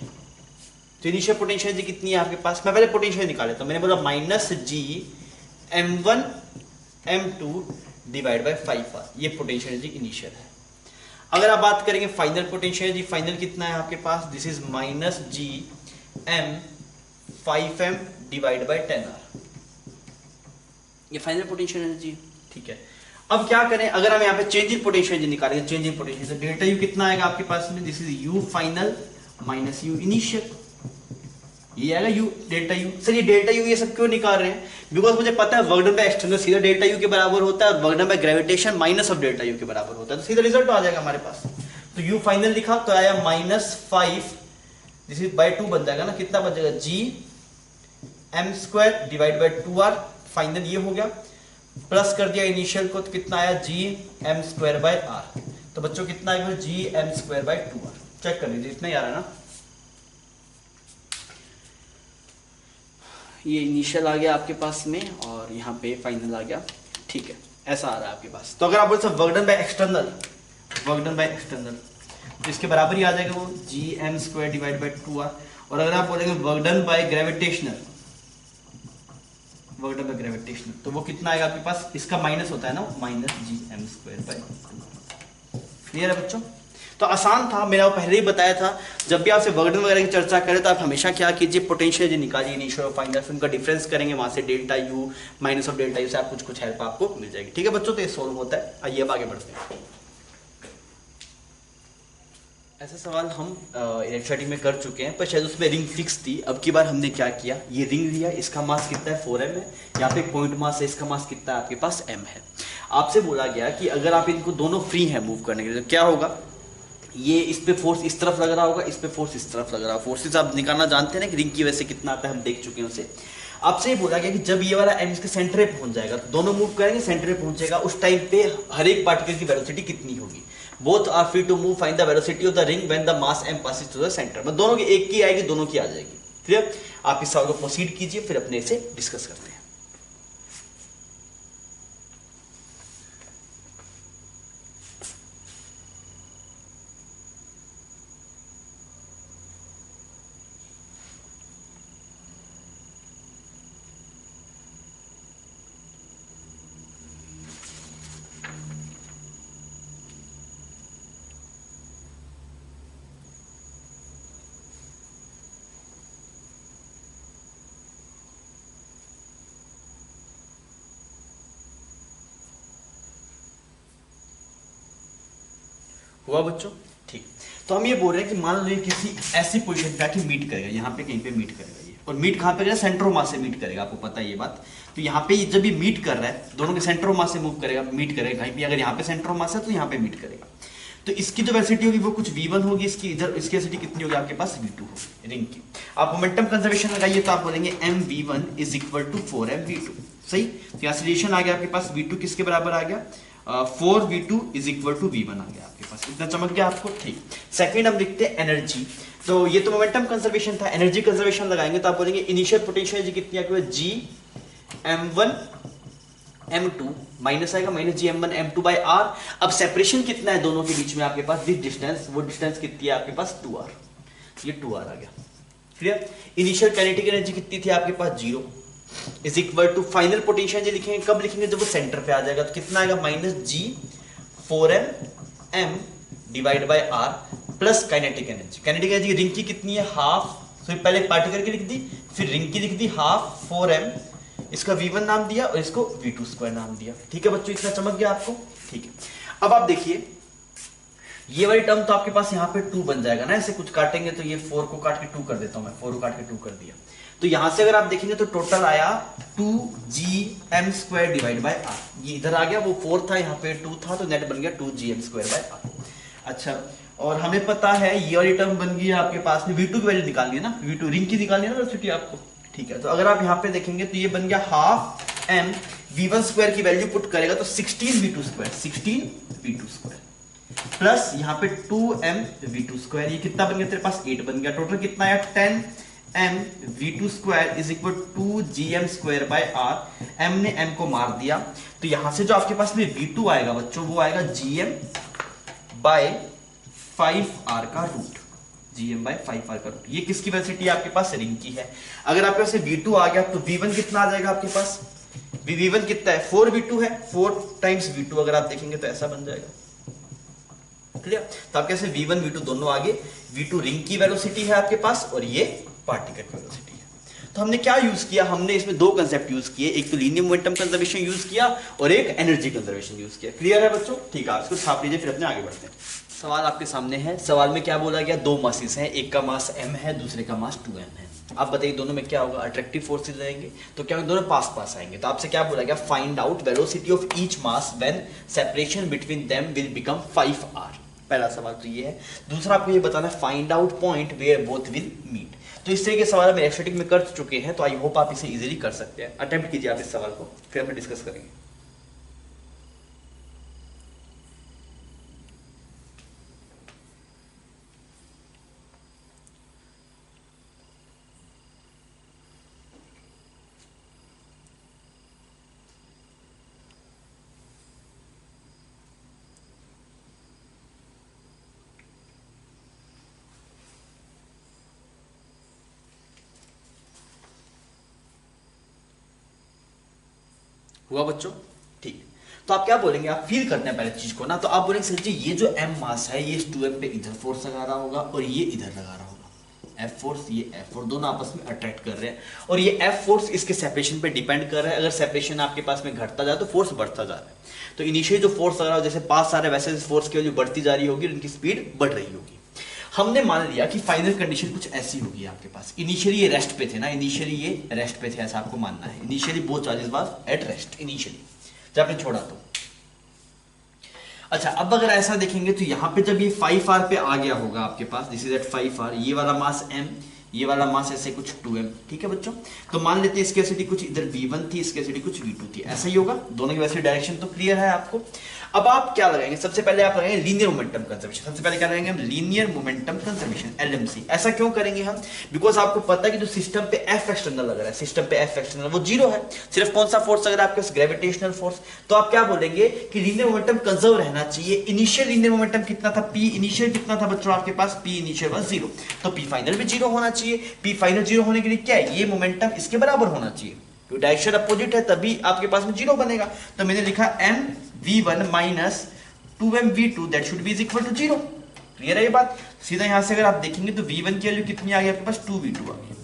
तो इनिशियल पोटेंशियल एनर्जी कितनी है आपके पास, मैं पहले पोटेंशियल निकाल लेता हूं। मैंने बोला -gm1m2/5r, ये पोटेंशियल एनर्जी इनिशियल है। अगर आप बात करेंगे फाइनल पोटेंशियल एनर्जी, फाइनल कितना है आपके पास, दिस इज -gm5m/10r, ये फाइनल पोटेंशियल एनर्जी। ठीक है, अब क्या करें, अगर हम यहाँ पे चेंज इन पोटेंशियल एनर्जी निकालेंगे, चेंज इन पोटेंशियल, तो डेल्टा यू कितना आएगा आपके पास में, this is you final minus you initial, ये आएगा यू डेल्टा यू। सर ये डेल्टा यू ये सब क्यों निकाल रहे हैं, बिकॉज मुझे पता है वर्क डन बाय एक्सटर्नल सीधा डेल्टा यू के बराबर होता है, और work done bye gravitation minus of delta U के बराबर होता है, तो सीधा रिजल्ट आ जाएगा हमारे पास। तो यू फाइनल लिखा तो आया -5, दिस इज बाय 2 बन जाएगा ना, कितना बन जाएगा, gm²/2r, फाइनल ये हो गया, प्लस कर दिया इनिशियल को, तो कितना आया, gm²/r। तो बच्चों कितना आएगा, gm²/2r। चेक कर लीजिए, इतना ही आ रहा है ना। ये इनिशियल आ गया आपके पास में, और यहाँ पे फाइनल आ गया। ठीक है, ऐसा आ रहा है आपके पास। तो अगर आप बोलते work done by external, work done by external, तो इसके बराबर ही आ जाएगा वो gm²/2r। और अगर आप बोलेंगे work done by gravitational, work done by gravitational, तो वो कितना आएगा आपके पास, इसका माइनस होता है ना, -gm²/2। क्लियर है बच्चों? तो आसान था, मैंने पहले ही बताया था, जब भी आपसे वर्क डन वगैरह की चर्चा करें तो आप हमेशा क्या कीजिए, पोटेंशियल एनर्जी निकालिए इनिशियल और फाइनल, फिर उनका डिफरेंस करेंगे, वहां से delta U minus of delta U से आप कुछ हेल्प आपको मिल जाएगी। ठीक है बच्चों, तो ये सोल्व होता है। आइए अब आगे बढ़ते हैं। ऐसा सवाल हम इलेक्ट्रोस्टैटिक में कर चुके हैं, पर शायद उसमें रिंग फिक्स थी। अब की बार हमने क्या किया, ये रिंग लिया, इसका मास कितना है, 4m है, यहाँ पे पॉइंट मास है, इसका मास कितना है आपके पास, m है। आपसे बोला गया कि अगर आप इनको दोनों फ्री हैं मूव करने के लिए, तो क्या होगा, ये इस पे फोर्स इस तरफ लग रहा होगा, इस पे फोर्स इस तरफ लग रहा होगा। फोर्सेस आप निकालना जानते हैं ना कि रिंग की वजह से कितना आता है, हम देख चुके हैं उसे। आपसे ये बोला गया कि जब ये वाला m इसके सेंटर पे पहुंच जाएगा, तो दोनों मूव करेंगे, सेंटर पे पहुंचेगा, उस टाइम पे हर एक पार्टिकल की वेलोसिटी कितनी होगी। Both are free to move, find the velocity of the ring when the mass m passes through the centre. मतलब दोनों की एक की आएगी, दोनों की आ जाएगी। क्लियर? आप इस सवाल को प्रोसीड कीजिए, फिर अपने से डिस्कस करते हैं। हुआ बच्चों? ठीक। तो हम ये बोल रहे हैं कि मान लो ये किसी ऐसी पोजीशन पे आके मीट करेगा, यहाँ पे कहीं पे मीट करेगा ये, और मीट कहाँ पे करेगा? सेंटर ऑफ मास से मीट करेगा, आपको पता है ये बात। तो यहाँ पे जब ये मीट कर रहा है, दोनों के सेंटर ऑफ मास से मूव करेगा, मीट करेगा कहीं पे, अगर यहाँ पे सेंटर ऑफ मास है तो यहाँ पे मीट करेगा। तो इसकी जो वेलोसिटी होगी वो कुछ v1 होगी, इसकी इधर इसकी वेलोसिटी कितनी होगी आपके पास? v2 होगी रिंग की। आप मोमेंटम कंजर्वेशन लगाइए तो आप बोलेंगे mv1 is equal to 4mv2। सही। तो यहाँ सॉल्यूशन आ गया आपके पास, v2 किसके बराबर आ गया? 4v2 is equal to v1 आ गया आपके पास। इतना चमक गया आपको? ठीक। सेकंड हम लिखते हैं एनर्जी। तो ये तो मोमेंटम कंजर्वेशन था, एनर्जी कंजर्वेशन लगाएंगे तो आप बोलेंगे इनिशियल पोटेंशियल एनर्जी कितनी आपके पास? g m1 m2 माइनस आएगा minus G m1 m2 by r। अब सेपरेशन कितना है दोनों के बीच में आपके पास? दिस डिस्टेंस, वो डिस्टेंस कितनी है आपके पास? 2r। ये 2r आ गया। क्लियर। इनिशियल काइनेटिक एनर्जी कितनी थी आपके पास? 0 is equal to final potential energy लिखेंगे कब लिखेंगे? जब वो सेंटर पे आ जाएगा। तो कितना आएगा? Minus G 4m m divide by r plus kinetic energy. Kinetic energy ring की कितनी है? हाफ। तो पहले पार्टिकल की लिख दी, फिर रिंग की लिख दी हाफ 4m, इसका v1 नाम दिया और इसको v2 स्क्वायर नाम दिया। ठीक है बच्चों, इतना चमक गया आपको? ठीक है। अब आप देखिए ये वाली टर्म तो आपके पास यहाँ पे 2 बन जाएगा ना, ऐसे कुछ काटेंगे तो ये 4 को काट के 2 कर देता हूं मैं, 4 को काट के 2 कर दिया। तो यहां से अगर आप देखेंगे तो टोटल आया 2gm square divide by r। ये इधर आ गया, वो 4 था, यहाँ पे 2 था, तो नेट बन गया 2gm स्क्वायर बाय r। अच्छा, और हमें पता है ये वाली टर्म बन गई आपके पास में, v2 की वैल्यू निकालनी है ना, v2 रिंग की निकालनी है ना वेलोसिटी आपको। ठीक है, तो अगर आप यहाँ पे देखेंगे तो ये बन गया हाफ m v1 स्क्वायर की वैल्यू पुट करेगा तो 16 v2 square, 16 v2 square plus यहाँ पे 2m v2 स्क्वायर, ये कितना बन गया तेरे पास? 8 बन गया। टोटल कितना आया? 10m v2 square is equal 2gm square by r। m ने m को मार दिया, तो यहां से जो आपके पास में v2 आएगा बच्चों, वो आएगा gm बाय 5r का रूट, gm बाय 5r का रूट। ये किसकी वेलोसिटी आपके पास? रिंग की है। अगर आपके पास v2 आ गया तो v1 कितना आ जाएगा आपके पास? v1 कितना है? 4v2 है, 4 टाइम्स v2 अगर आप देखेंगे तो ऐसा बन जाएगा। क्लियर? तो आप कैसे v1 v2 दोनों आगे, v2 रिंग की वेलोसिटी है आपके पास और ये पार्टिकल की वेलोसिटी है। तो हमने क्या यूज किया? हमने इसमें दो कंसेप्ट यूज किए, एक तो लीनियर मोमेंटम कंजर्वेशन यूज किया और एक एनर्जी कंजर्वेशन यूज किया। क्लियर है बच्चों? ठीक है, इसको छाप लीजिए, फिर अपने आगे बढ़ते हैं। सवाल आपके सामने है। सवाल में क्या बोला गया? दो मासेस हैं, एक का मास m है, दूसरे का मास 2m है। आप बताइए दोनों में क्या होगा? अट्रैक्टिव फोर्सेस रहेंगे, तो क्या दोनों पास पास आएंगे। तो आपसे क्या बोला गया? Find out velocity of each mass when separation between them will become 5r। पहला सवाल तो ये है। दूसरा आपको ये बताना है find out point where both will meet. तो इस तरह के सवाल हम एस्थेटिक में कर चुके हैं, तो आई होप आप इसे इजीली कर सकते हैं। अटेम्प्ट कीजिए आप इस सवाल को, फिर हम डिस्कस करेंगे। हुआ बच्चों? ठीक। तो आप क्या बोलेंगे? आप फील करते हैं पहले चीज को ना, तो आप बोलेंगे सर जी ये जो m मास है ये इस 2m पे इधर फोर्स लगा रहा होगा और ये इधर लगा रहा होगा। F फोर्स, ये F फोर्स, दोनों आपस में अट्रैक्ट कर रहे हैं और ये F फोर्स इसके सेपरेशन पे डिपेंड कर रहा है। अगर सेपरेशन आपके पास में घटता जाए तो फोर्स बढ़ता जा रहा है। तो इनिशियली जो फोर्स लग रहा है जैसे पास आ रहा है, वैसे फोर्स की वैल्यू बढ़ती जा रही होगी और इनकी स्पीड बढ़ रही होगी। हमने मान लिया कि फाइनल कंडीशन कुछ ऐसी होगी आपके पास। इनिशियली ये रेस्ट पे थे ना, इनिशियली ये रेस्ट पे थे, ऐसा आपको मानना है। Initially both charges was at rest initially, जब आपने छोड़ा तो। अच्छा, अब अगर ऐसा देखेंगे तो यहाँ पे जब ये 5r पे आ गया होगा आपके पास, दिस इज एट 5r, ये वाला मास m, ये वाला मास ऐसे कुछ 2m। ठीक है बच्चों, तो मान लेते हैं इसकी वेलोसिटी कुछ इधर v1 थी, इसकी वेलोसिटी कुछ v2 थी, ऐसा ही होगा। दोनों की वैसे डायरेक्शन तो क्लियर है आपको। अब आप क्या लगाएंगे? सबसे पहले आप लगाएंगे लीनियर मोमेंटम कंजर्वेशन। सबसे पहले क्या लगाएंगे हम? Linear momentum conservation, LMC। ऐसा क्यों करेंगे हम? बिकॉज आपको पता है कि जो सिस्टम पे F एक्सटर्नल लग रहा है, सिस्टम पे F एक्सटर्नल वो 0 है। सिर्फ कौन सा फोर्स लग रहा है आपके पास? Gravitational force. तो आप क्या बोलेंगे कि लीनियर मोमेंटम कंजर्व रहना चाहिए। इनिशियल लीनियर मोमेंटम कितना था? P इनिशियल कितना था बच्चों आपके पास? P इनिशियल वाज 0, तो P फाइनल भी 0 होना चाहिए। P फाइनल 0 होने के लिए क्या है? ये मोमेंटम इसके बराबर होना चाहिए, क्योंकि डायरेक्शन अपोजिट है, तभी आपके पास में 0 बनेगा। तो मैंने लिखा mv1 minus 2mv2 that should be is equal to 0। Clear है ये बात? सीधा यहां से अगर आप देखेंगे तो v1 की वैल्यू कितनी आ गई आपके पास? 2v2 आ गई।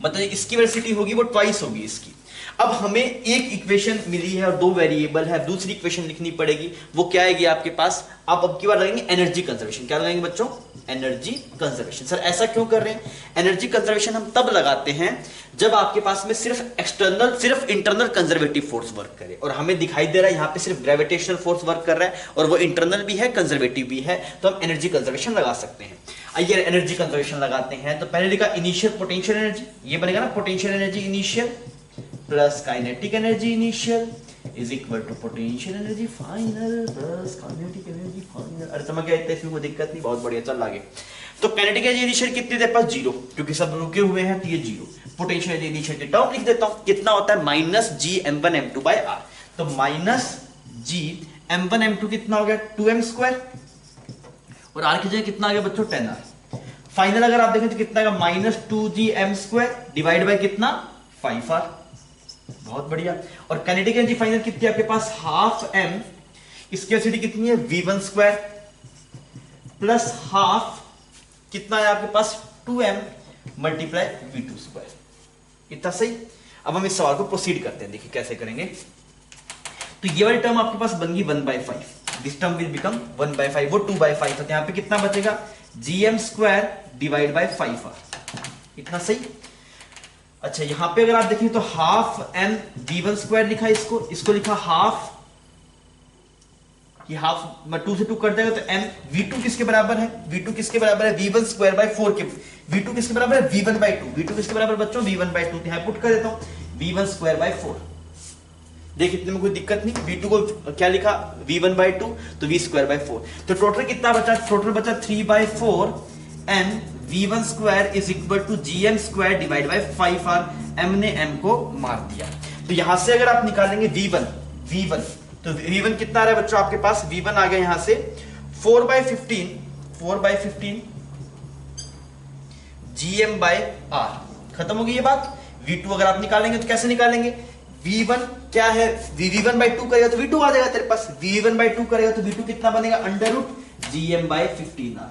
मतलब इसकी वेलोसिटी होगी वो ट्वाइस होगी इसकी। अब हमें एक इक्वेशन मिली है और दो वेरिएबल है, दूसरी इक्वेशन लिखनी पड़ेगी। वो क्या आएगी आपके पास? आप अब की बार लगाएंगे एनर्जी कंजर्वेशन। क्या लगाएंगे बच्चों? Energy conservation. सर ऐसा क्यों कर रहे हैं? एनर्जी कंजर्वेशन हम तब लगाते हैं जब आपके पास में सिर्फ इंटरनल कंजर्वेटिव फोर्स वर्क करे, और हमें दिखाई दे रहा है यहां पे सिर्फ ग्रेविटेशनल फोर्स वर्क कर रहा है और वो इंटरनल भी है कंजर्वेटिव भी है, तो हम एनर्जी कंजर्वेशन लगा सकते हैं। आइए एनर्जी कंजर्वेशन लगाते हैं। तो पहले लिखा इनिशियल पोटेंशियल एनर्जी, ये बनेगा ना potential energy initial plus kinetic energy initial is equal to potential energy final plus kinetic energy final. अरे समझ गया, इतना इसमें कोई दिक्कत नहीं, बहुत बढ़िया। चल आगे। तो काइनेटिक एनर्जी इनिशियल कितनी देर पास? 0, क्योंकि सब रुके हुए हैं तो ये 0। पोटेंशियल एनर्जी इनिशियल की टर्म लिख देता हूं, कितना होता है? Minus G m1 m2 bye r। तो माइनस जी m1 m2 कितना हो गया? 2m², और r की जगह कितना आ गया बच्चों? 10r। फाइनल अगर आप देखें तो कितना आएगा? माइनस 2gm² डिवाइड बाय कितना? 5r। बहुत बढ़िया। और काइनेटिक एनर्जी फाइनल कितनी है आपके पास? हाफ m, इसकी एसिडी कितनी है? v1² प्लस हाफ कितना है आपके पास? 2m multiply v2²। इतना सही। अब हम इस सवाल को प्रोसीड करते हैं, देखिए कैसे करेंगे। तो ये वाली टर्म आपके पास बन गई 1/5, दिस टर्म विल बिकम 1/5, वो 2/5 था। यहां पे कितना बचेगा? gm² divide by 5r। इतना सही। अच्छा यहां पे अगर आप देखें तो हाफ m v1² लिखा, इसको लिखा हाफ, ये हाफ 2 से 2 कट जाएगा तो m v2 किसके बराबर है? v2 किसके बराबर है? v1² बाय 4 के। v2 किसके बराबर है? v1/2। v2 किसके बराबर बच्चों? v1/2। यहां पुट कर देता हूं v1² बाय 4। देख इतने में कोई दिक्कत नहीं। v2 को क्या लिखा? v1/2, तो v² बाय 4। तो टोटल कितना बचा? टोटल बचा 3/4 m v1² is equal to gm² divide by 5r। m ने m को मार दिया। तो यहां से अगर आप निकालेंगे v1, तो v1 कितना आ रहा है बच्चों आपके पास? v1 आ गया यहां से 4/15 gm बाय r। खत्म हो गई ये बात। v2 अगर आप निकालेंगे तो कैसे निकालेंगे? v1 क्या है? v1/2 करेगा तो v2 आ जाएगा तेरे पास। v1/2 करेगा तो v2 कितना बनेगा? √ gm/15r।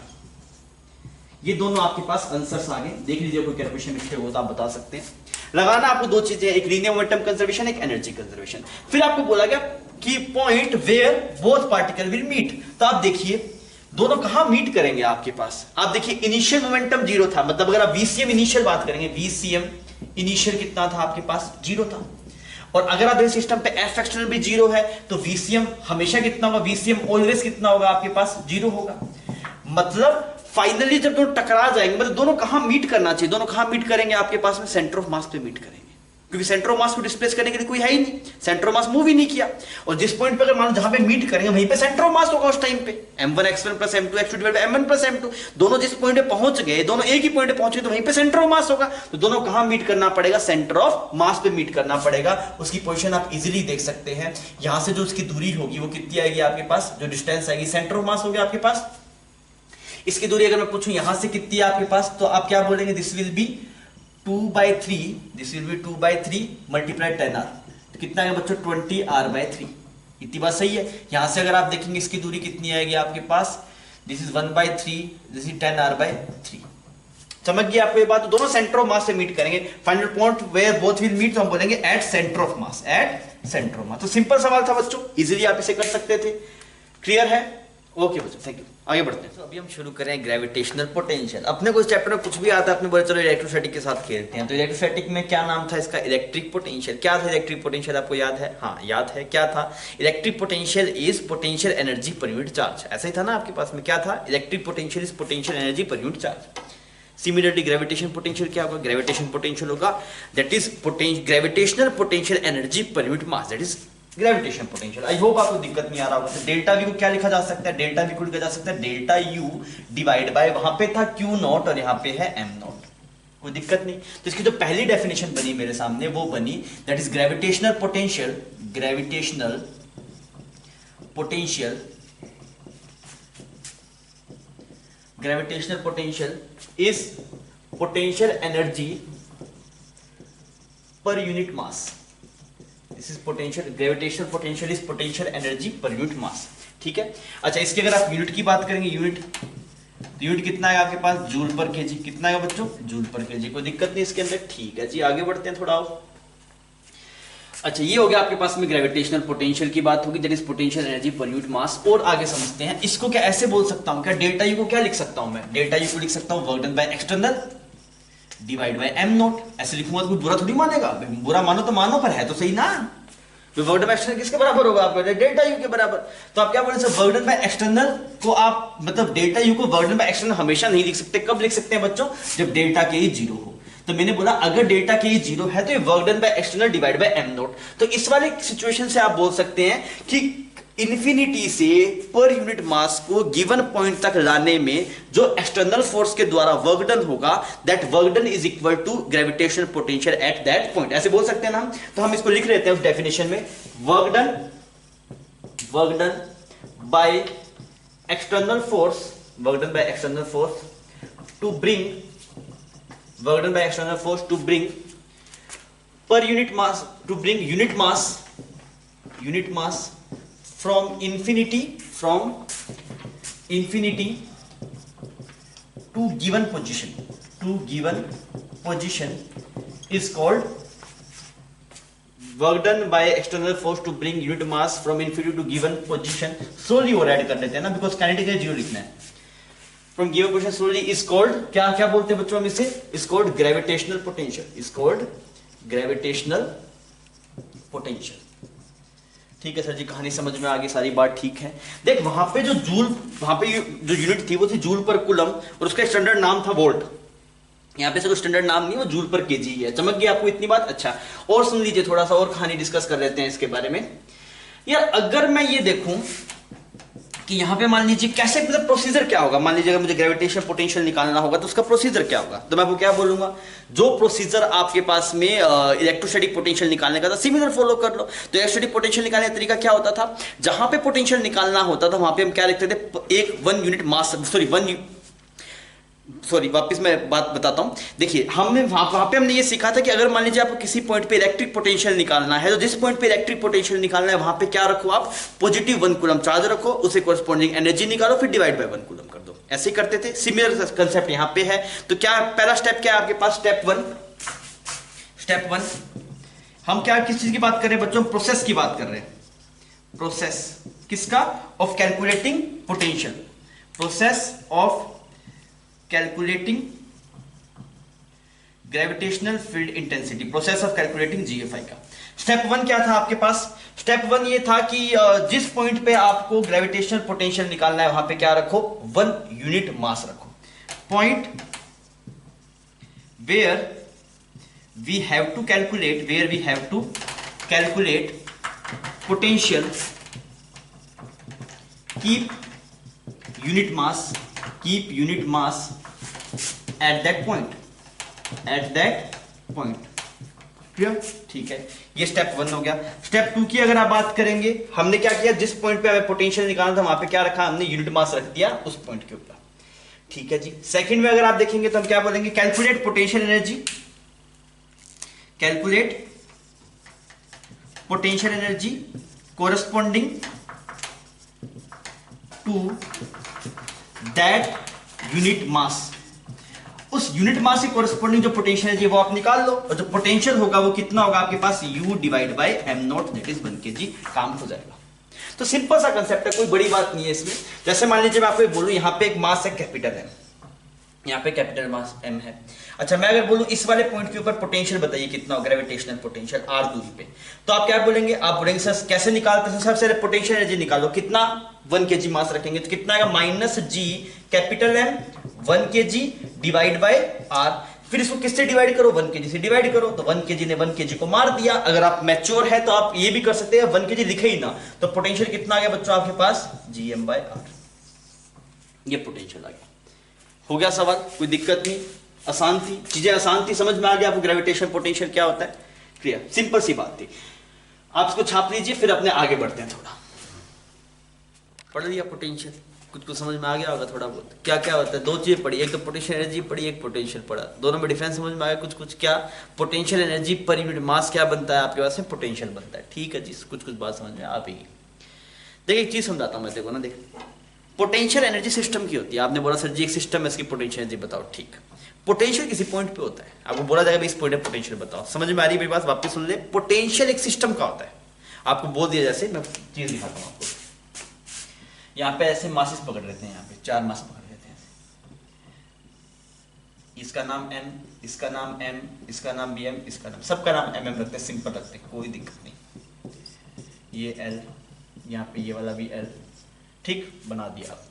ये दोनों आपके पास आंसर्स आ गए। देख लीजिए कोई कैलकुलेशन मिस्टेक हो तो आप बता सकते हैं। लगाना आपको दो चीजें, एक लीनियर मोमेंटम कंजर्वेशन, एक एनर्जी कंजर्वेशन। फिर आपको बोला गया कि point where both particle will meet. तो आप देखिए दोनों कहां मीट करेंगे आपके पास। आप देखिए इनिशियल मोमेंटम 0 था, मतलब अगर आप VCM इनिशियल बात करेंगे, VCM इनिशियल कितना था आपके पास? 0 था। और अगर आप देखें सिस्टम पे F एक्सटर्नल भी 0 है तो VCM हमेशा कितना होगा? VCM ऑलवेज कितना होगा आपके पास? 0 होगा। मतलब फाइनली जब दोनों टकरा जाएंगे, मतलब दोनों कहां मीट करना चाहिए? दोनों कहां मीट करेंगे आपके पास में? सेंटर ऑफ मास पे मीट करेंगे, क्योंकि सेंटर ऑफ मास को डिस्प्लेस करने के लिए कोई है ही नहीं। सेंटर ऑफ मास मूव ही नहीं किया, और जिस पॉइंट पे अगर मान लो जहां पे मीट करेंगे वहीं पे सेंटर ऑफ मास होगा उस टाइम पे। m1x1 plus m2x2 divide by m1 plus m2। दोनों जिस पॉइंट पे पहुंच गए, दोनों एक ही पॉइंट पे पहुंच गए, तो वहीं पे सेंटर ऑफ मास होगा। तो दोनों कहां मीट करना पड़ेगा? सेंटर ऑफ मास पे मीट करना पड़ेगा। उसकी पोजीशन आप इजीली देख सकते हैं। यहां से जो उसकी दूरी होगी वो कितनी आएगी आपके पास? जो डिस्टेंस आएगी सेंटर ऑफ मास हो गया आपके पास। इसकी दूरी अगर मैं पूछूं यहां से कितनी है आपके पास, तो आप क्या बोलेंगे? This will be 2/3 multiply 10r। तो कितना है बच्चों? 20r/3। इतनी बात सही है। यहां से अगर आप देखेंगे इसकी दूरी कितनी आएगी आपके पास? This is 1/3, this is 10r/3। समझ गए आपको ये बात? तो दोनों सेंटर ऑफ मास से मीट करेंगे। Final point where both will meet, तो हम बोलेंगे at centre of mass, at centre of mass. तो सिंपल सवाल था बच्चों, इजीली आप इसे कर सकते थे। क्लियर है? ओके बच्चों, थैंक यू। आगे बढ़ते हैं। तो अभी हम शुरू करें ग्रेविटेशनल पोटेंशियल। अपने को इस चैप्टर में कुछ भी आता है, अपने बोले चलो इलेक्ट्रोस्टैटिक के साथ खेलते हैं। तो इलेक्ट्रोस्टैटिक में क्या नाम था इसका? Electric potential. क्या था इलेक्ट्रिक पोटेंशियल? आपको याद है? हाँ याद है। क्या था? Electric potential is potential energy per unit charge. ऐसा ही था ना आपके पास में? क्या था? Electric potential is potential energy per unit charge. Similarly gravitation potential क्या होगा? ग्रेविटेशन पोटेंशियल होगा that is gravitational potential energy per unit mass, that is gravitation potential. I hope आपको दिक्कत नहीं आ रहा होगा। डेल्टा वी को क्या लिखा जा सकता है? डेल्टा वी को लिखा जा सकता है डेल्टा यू डिवाइड बाय, वहां पे था Q0 और यहाँ पे है M0। कोई दिक्कत नहीं। तो इसकी जो पहली डेफिनेशन बनी मेरे सामने वो बनी that is gravitational potential, gravitational potential, gravitational potential is potential energy per unit mass. This is potential, gravitational potential is potential energy per unit mass. ठीक है। अच्छा इसकी अगर आप यूनिट की बात करेंगे, यूनिट, तो यूनिट कितना है आपके पास? जूल पर केजी। कितना है बच्चों? जूल पर केजी। कोई दिक्कत नहीं इसके अंदर। ठीक है जी, आगे बढ़ते हैं थोड़ा। अच्छा, ये हो गया आपके पास में ग्रेविटेशनल पोटेंशियल की बात होगी, that is potential energy per unit mass. और आगे समझते हैं इसको, क्या ऐसे बोल सकता हूं क्या, डेल्टा यू को क्या लिख सकता हूं मैं, डेल्टा यू को लिख सकता हूं work done by external divide by am not. ऐसे लिखूंगा तो कोई बुरा थोड़ी मानेगा, बुरा मानो तो मानो, पर है तो सही ना। तो वर्क डन बाय एक्सटर्नल किसके बराबर होगा आपका, डेल्टा यू के बराबर। तो आप क्या बोले sir, work done by external को आप मतलब डेल्टा यू को वर्क डन बाय एक्सटर्नल हमेशा नहीं लिख सकते। कब लिख सकते हैं बच्चों, जब डेल्टा के ही जीरो हो। तो मैंने बोला अगर डेल्टा के ही जीरो है तो ये work done by external divide by am not. तो इस वाले सिचुएशन से आप बोल सकते हैं कि इन्फिनिटी से पर यूनिट मास को गिवन पॉइंट तक लाने में जो एक्सटर्नल फोर्स के द्वारा वर्क डन होगा, that work done is equal to gravitational potential at that point. ऐसे बोल सकते हैं ना हम। तो हम इसको लिख लेते हैं उस डेफिनेशन में, work done by external force, work done by external force to bring, work done by external force to bring per unit mass, to bring unit mass from infinity to given position is called work done by external force to bring unit mass from infinity to given position। slowly और add कर लेते हैं ना, because kinetic है zero लिखना है। From given position slowly is called, क्या बोलते हैं बच्चों हम इसे, is called gravitational potential, is called gravitational potential। ठीक है सर जी, कहानी समझ में आ गई, सारी बात ठीक है। देख वहां पे जो जो यूनिट थी वो थी जूल पर कुलम, और उसका स्टैंडर्ड नाम था वोल्ट। यहाँ पे से कोई स्टैंडर्ड नाम नहीं, वो जूल पर केजी है। चमक गई आपको इतनी बात। अच्छा, और सुन लीजिए, थोड़ा सा और कहानी डिस्कस कर लेते हैं इसके बारे में। यार अगर मैं ये देखूं कि यहाँ पे मान लीजिए कैसे, मतलब प्रोसीजर क्या होगा, मान लीजिए अगर मुझे ग्रेविटेशनल पोटेंशियल निकालना होगा तो उसका प्रोसीजर क्या होगा, तो मैं आपको क्या बोलूंगा, जो प्रोसीजर आपके पास में इलेक्ट्रोस्टैटिक पोटेंशियल निकालने का था सिमिलर फॉलो कर लो। तो इलेक्ट्रोस्टैटिक पोटेंशियल निकालने का तरीका क्या होता था, जहां पे पोटेंशियल निकालना होता था वहां पे हम क्या लिखते थे, वन यूनिट मास, वापस मैं बात बताता हूं। देखिए हमने वहां पे हमने ये सीखा था कि अगर मान लीजिए आपको किसी पॉइंट पे इलेक्ट्रिक पोटेंशियल निकालना है, तो जिस पॉइंट पे इलेक्ट्रिक पोटेंशियल निकालना है वहां पे क्या रखो आप, पॉजिटिव 1 कूलम चार्ज रखो, उसे कोरस्पॉन्डिंग एनर्जी निकालो, फिर डिवाइड बाय 1 कूलम कर दो। ऐसे ही करते थे। सिमिलर कंसेप्ट यहां पे है। तो क्या पहला स्टेप क्या है आपके पास, स्टेप 1 हम क्या किस चीज की बात कर रहे हैं बच्चों, प्रोसेस की बात कर रहे हैं। प्रोसेस किसका, of calculating potential, process of calculating gravitational field intensity, process of calculating GFI का। स्टेप 1 क्या था आपके पास, स्टेप 1 ये था कि जिस पॉइंट पे आपको ग्रेविटेशनल पोटेंशियल निकालना है वहां पे क्या रखो, 1 यूनिट मास रखो। Point where we have to calculate potential, keep unit mass at that point, clear, ठीक है। ये स्टेप 1 हो गया। स्टेप 2 की अगर आप बात करेंगे, हमने क्या किया, जिस पॉइंट पे हमें पोटेंशियल निकालना था वहां पे क्या रखा, हमने यूनिट मास रख दिया उस पॉइंट के ऊपर। ठीक है जी। सेकंड में अगर आप देखेंगे तो हम क्या बोलेंगे, calculate potential energy corresponding to that unit mass. उस यूनिट मास से कोरस्पॉन्डिंग जो पोटेंशियल है वो आप निकाल लो, और जो पोटेंशियल होगा वो कितना होगा आपके पास, U divide by am not, that is 1 kg, काम हो जाएगा। तो सिंपल सा कंसेप्ट है, कोई बड़ी बात नहीं है इसमें। जैसे मान लीजिए मैं आपको बोलूं यहाँ पे एक मास है कैपिटल M, यहाँ पे कैपिटल मास M है। अच्छा, मैं अगर बोलूं इस वाले पॉइंट के ऊपर पोटेंशियल बताइए कितना हो, ग्रेविटेशनल पोटेंशियल r दूरी पे, तो आप क्या बोलेंगे, आप बोलेंगे सर कैसे निकालते हैं, सबसे पहले पोटेंशियल एनर्जी निकालो, कितना 1 kg मास रखेंगे तो कितना आएगा, -g capital M 1 kg divide by r। फिर इसको किससे डिवाइड करो, 1 kg से डिवाइड करो, तो 1 kg ने 1 kg को मार दिया। अगर आप मैच्योर है तो आप ये भी कर सकते हैं 1 kg लिखे ही ना, तो पोटेंशियल कितना आ गया बच्चों आपके पास, gm/r। ये पोटेंशियल आ गया। हो गया सवाल, कोई दिक्कत नहीं, आसान थी चीजें, आसान थी, समझ में आ गया आपको ग्रेविटेशन पोटेंशियल क्या होता है, क्लियर, सिंपल सी बात थी। आप इसको छाप लीजिए, फिर अपने आगे बढ़ते हैं। थोड़ा पढ़ लिया पोटेंशियल, कुछ समझ में आ गया होगा थोड़ा बहुत, क्या क्या होता है, 2 चीजें पढ़ी, एक तो पोटेंशियल एनर्जी पढ़ी, एक पोटेंशियल पढ़ा, दोनों में डिफरेंस समझ में आ गया कुछ क्या, potential energy per unit mass क्या बनता है आपके पास में, पोटेंशियल बनता है। ठीक है जी, कुछ बात समझ में आ गई। देखिए एक चीज समझाता हूं मैं, देखो ना, देख पोटेंशियल एनर्जी सिस्टम की होती है। आपने बोला सर जी एक सिस्टम है, इसकी पोटेंशियल एनर्जी बताओ, ठीक। पोटेंशियल किसी पॉइंट पे होता है, आपको बोला जाएगा इस पॉइंट पे पोटेंशियल बताओ। समझ में आ रही है मेरी बात? वापस सुन ले। पोटेंशियल एक सिस्टम का होता है, आपको बोल दिया, जैसे मैं चीज दिखाता हूं आपको। यहाँ पे ऐसे मासेस पकड़ लेते हैं, यहाँ पे 4 मास पकड़ लेते हैं। इसका नाम m, इसका नाम m, इसका नाम bm, इसका नाम, सबका नाम mm रखते हैं, सिंपल रखते हैं, कोई दिक्कत नहीं। ये l, यहाँ पे ये वाला भी l, ठीक बना दिया आपने।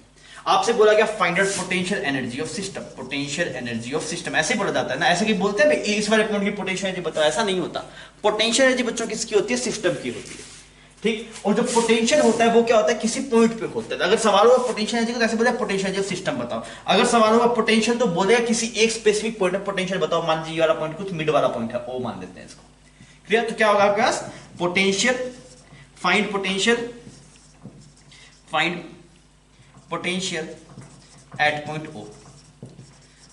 आपसे बोला गया find out potential energy of system. Potential energy of system ऐसे बोला जाता है ना, ऐसे कि बोलते हैं इस वाले पॉइंट की पोटेंशियल एनर्जी बताओ, ऐसा नहीं होता। पोटेंशियल एनर्जी बच्चों किसकी होती है? सिस्टम की होती है, ठीक। और जो पोटेंशियल होता है वो क्या होता है? किसी पॉइंट पे होता है। अगर सवाल हुआ पोटेंशियल एनर्जी को, ऐसे बोले पोटेंशियल एनर्जी ऑफ सिस्टम बताओ। अगर सवाल हुआ पोटेंशियल तो बोलेगा किसी एक स्पेसिफिक पॉइंट पे पोटेंशियल बताओ। मान लीजिए ये वाला पॉइंट कुछ मिड वाला पॉइंट है, ओ मान लेते हैं इसको, क्लियर? तो क्या होगा आपके पास? Potential, find potential, find potential at point O.